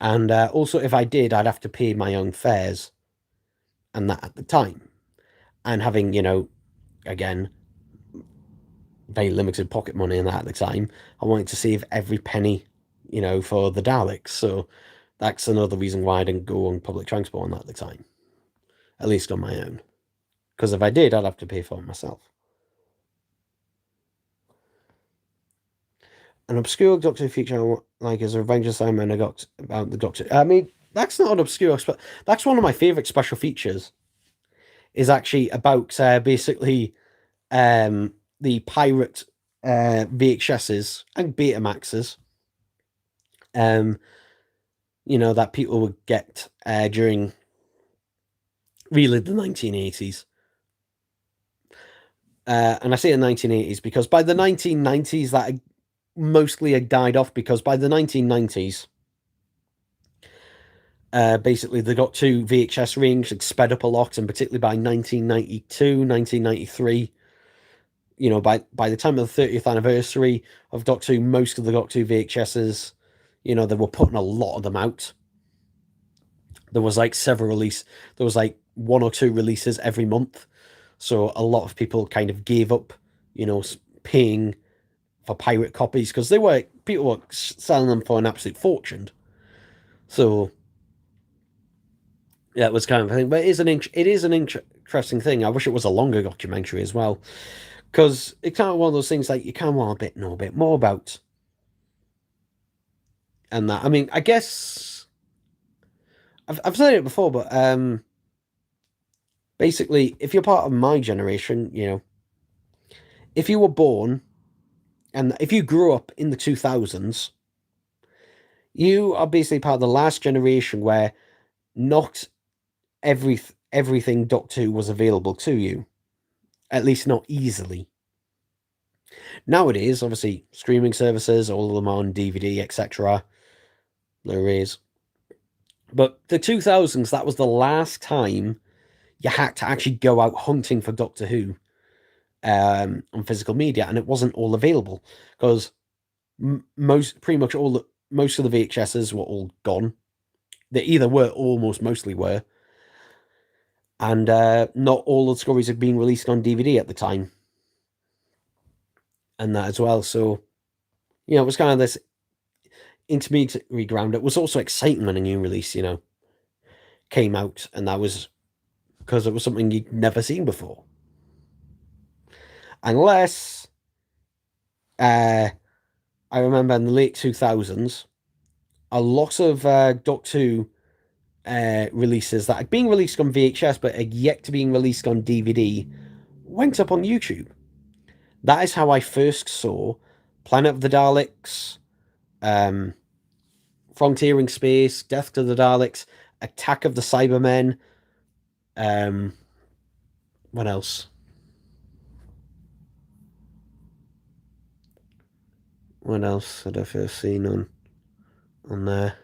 And also, if I did, I'd have to pay my own fares, and that at the time. And having, again, very limited pocket money and that at the time, I wanted to save every penny, for the Daleks. So that's another reason why I didn't go on public transport on that at the time, at least on my own. Because if I did, I'd have to pay for it myself. an obscure Doctor Who feature like as a Revenge Assignment I got about the Doctor. I mean, that's not an obscure, but that's one of my favorite special features. Is actually about basically the pirate VHSs and Betamaxes, um, that people would get during really the 1980s. And I say the 1980s because by the 1990s that mostly had died off, because by the 1990s, basically they got two VHS range had sped up a lot, and particularly by 1992, 1993, by the time of the 30th anniversary of Doctor Who, most of the Doctor Who VHSs, they were putting a lot of them out. There was like there was like one or two releases every month. So a lot of people kind of gave up, paying for pirate copies because people were selling them for an absolute fortune. So yeah, it was kind of a thing. But it is an interesting thing. I wish it was a longer documentary as well, because it's kind of one of those things like you kind of want to know a bit more about. And that, I mean, I guess I've said it before, but basically, if you're part of my generation, if you were born and if you grew up in the 2000s, you are basically part of the last generation where not everything Doctor Who was available to you, at least not easily. Nowadays, obviously, streaming services, all of them on DVD, etc. Blu-rays. But the 2000s, that was the last time you had to actually go out hunting for Doctor Who on physical media, and it wasn't all available because most of the VHSs were all gone. They either were or almost mostly were, and not all the stories had been released on DVD at the time, and that as well. So it was kind of this intermediary ground. It was also exciting when a new release, came out, and that was because it was something you'd never seen before. Unless, I remember in the late 2000s, a lot of Doctor Who releases that had been released on VHS but had yet to be released on DVD went up on YouTube. That is how I first saw Planet of the Daleks, Frontier in Space, Death to the Daleks, Attack of the Cybermen. What else? What else had I first seen on there?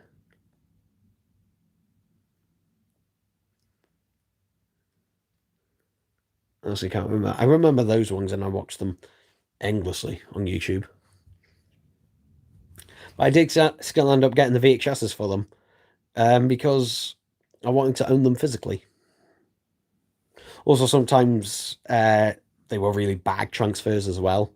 I honestly can't remember. I remember those ones and I watched them endlessly on YouTube. But I did still end up getting the VHSs for them because I wanted to own them physically. Also, sometimes they were really bad transfers as well.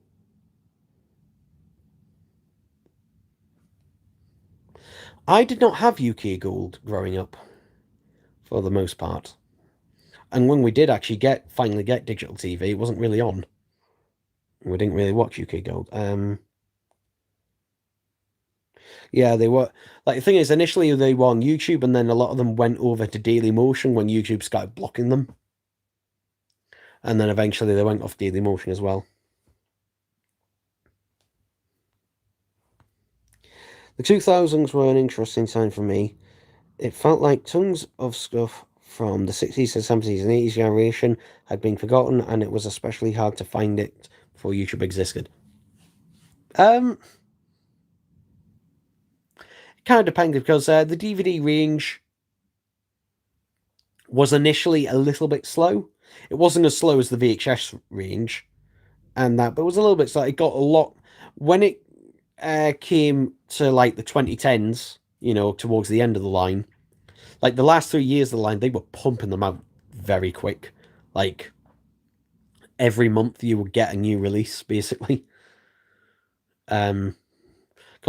I did not have UK Gold growing up, for the most part. And when we did actually finally get digital TV, it wasn't really on. We didn't really watch UK Gold. Yeah, they were. Like, the thing is, initially they were on YouTube, and then a lot of them went over to Daily Motion when YouTube started blocking them. And then eventually they went off Daily Motion as well. The 2000s were an interesting time for me. It felt like tons of stuff from the 60s and 70s and 80s generation had been forgotten, and it was especially hard to find it before YouTube existed. It kind of depended because the DVD range was initially a little bit slow. It wasn't as slow as the VHS range, and that, but it was a little bit slow. It got a lot when it came to like the 2010s, towards the end of the line. Like the last 3 years of the line, they were pumping them out very quick. Like every month you would get a new release, basically. Because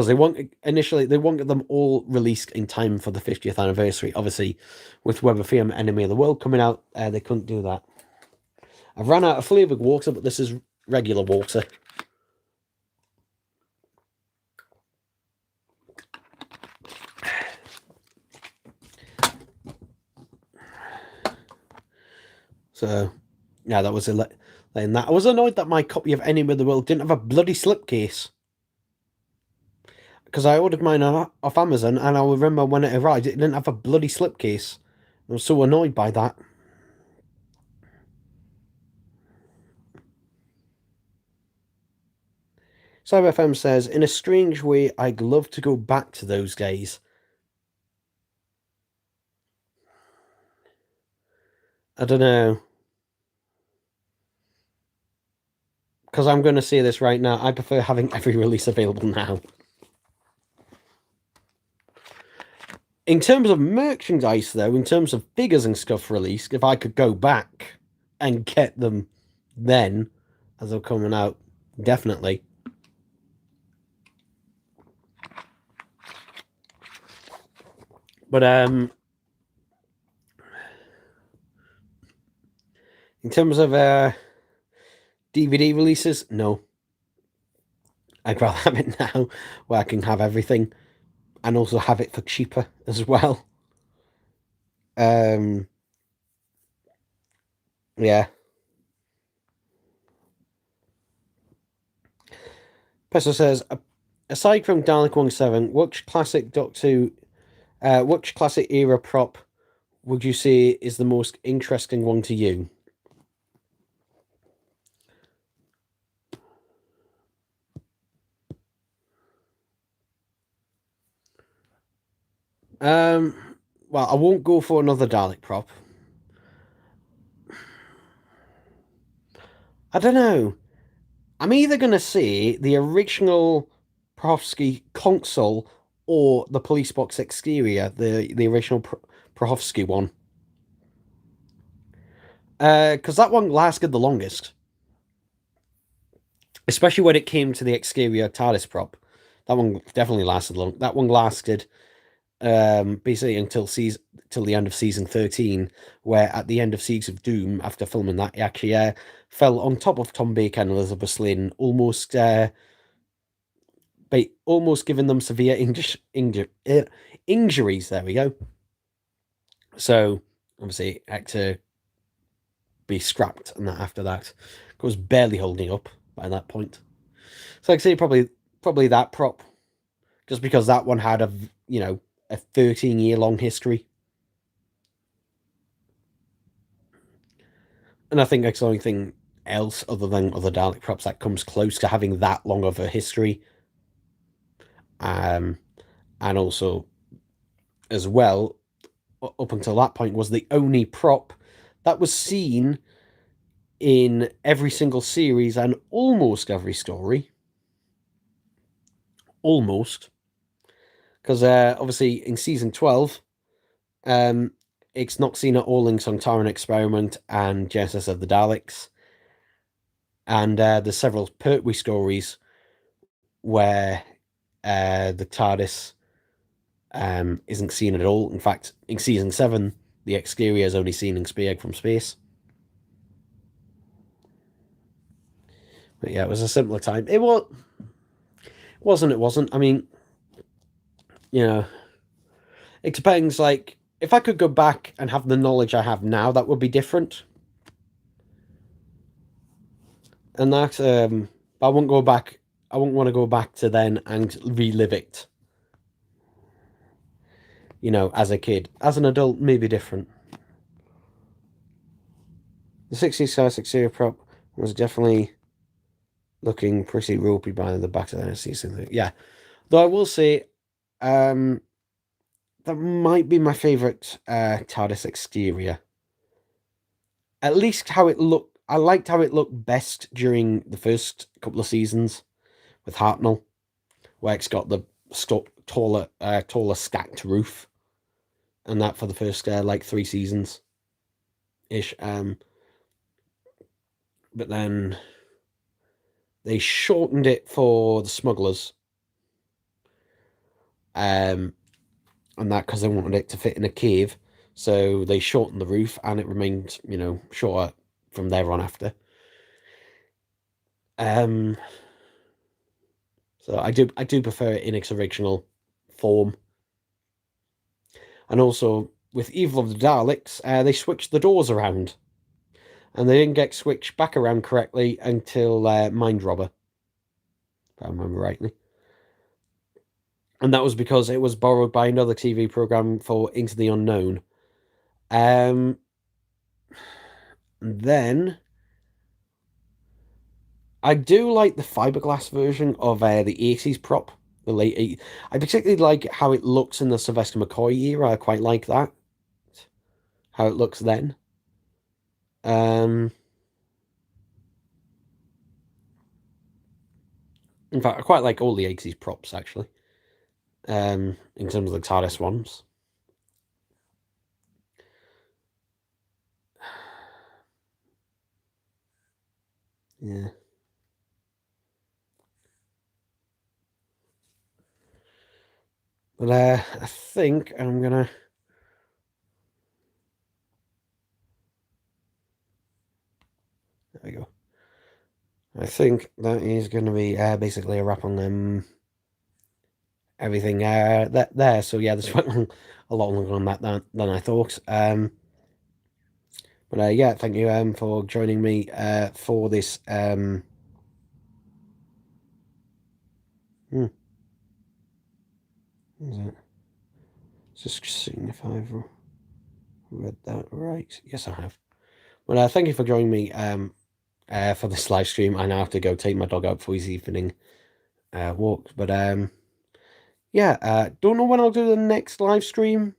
they wanted them all released in time for the 50th anniversary. Obviously, with Web of Fear, Enemy of the World coming out, they couldn't do that. I've run out of flavoured water, but this is regular water. So yeah, that was that. I was annoyed that my copy of Enemy of the World didn't have a bloody slipcase. Because I ordered mine off Amazon, and I remember when it arrived, it didn't have a bloody slipcase. I was so annoyed by that. CyberFM says, in a strange way, I'd love to go back to those days. I don't know. Because I'm going to say this right now, I prefer having every release available now. In terms of merchandise, though, in terms of figures and stuff released, if I could go back and get them then, as they're coming out, definitely. But in terms of DVD releases, no. I'd rather have it now, where I can have everything, and also have it for cheaper as well. Yeah. Pesto says, aside from Dalek 17, which classic which classic era prop would you say is the most interesting one to you? Well, I won't go for another Dalek prop. I don't know. I'm either going to say the original Prohovsky console or the police box exterior, the original Prohovsky one. Because that one lasted the longest. Especially when it came to the exterior TARDIS prop. That one definitely lasted long. That one lasted basically until the end of season 13, where at the end of Seeds of Doom, after filming that, he actually fell on top of Tom Baker and Elizabeth Sladen, almost giving them severe injuries. There we go. So obviously had to be scrapped, and that after that, it was barely holding up by that point. So I'd say probably that prop, just because that one had a 13-year long history. And I think that's the only thing else other than other Dalek props that comes close to having that long of a history. And also, as well, up until that point, was the only prop that was seen in every single series and almost every story. Almost. Because obviously in season 12, it's not seen at all in Sontaran Experiment and Genesis of the Daleks. And there's several Pertwee stories where the TARDIS isn't seen at all. In fact, in season 7, the exterior is only seen in Spearhead from space. But yeah, it was a simpler time. It wasn't. I mean, it depends. Like, if I could go back and have the knowledge I have now, that would be different. And that, but I wouldn't go back. I wouldn't want to go back to then and relive it. As a kid. As an adult, maybe different. The 60s exterior prop was definitely looking pretty ropey by the back of the season. Yeah. Though I will say, that might be my favourite TARDIS exterior. At least how it looked. I liked how it looked best during the first couple of seasons with Hartnell, where it's got the taller stacked roof, and that for the first 3 seasons ish. But then they shortened it for the smugglers, and that because they wanted it to fit in a cave, so they shortened the roof, and it remained shorter from there on after. So I do prefer it in its original form. And also with Evil of the Daleks, they switched the doors around. and they didn't get switched back around correctly until Mind Robber, if I remember rightly. And that was because it was borrowed by another TV program for Into the Unknown. Then I do like the fiberglass version of the 80s prop, the late 80s. I particularly like how it looks in the Sylvester McCoy era. I quite like that, how it looks then. In fact, I quite like all the 80s props, actually, in terms of the TARDIS ones. Yeah. But I think I'm gonna... There we go. I think that is going to be basically a wrap on everything there. So yeah, this went a lot longer on that than I thought. But yeah, thank you for joining me for this. What is it? Just seeing if I've read that right. Yes, I have. Well, thank you for joining me for this live stream. I now have to go take my dog out for his evening walk. But yeah, don't know when I'll do the next live stream.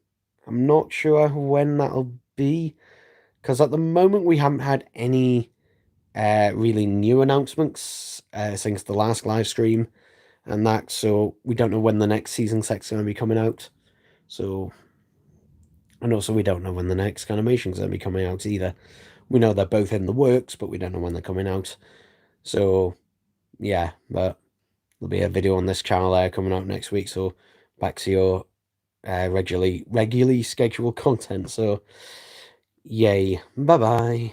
I'm not sure when that'll be, because at the moment we haven't had any really new announcements since the last live stream and that, so we don't know when the next season 6 is going to be coming out. So, and also we don't know when the next animation is going to be coming out either. We know they're both in the works, but we don't know when they're coming out. So, yeah, but there'll be a video on this channel coming out next week. So, back to your regularly scheduled content. So, yay. Bye-bye.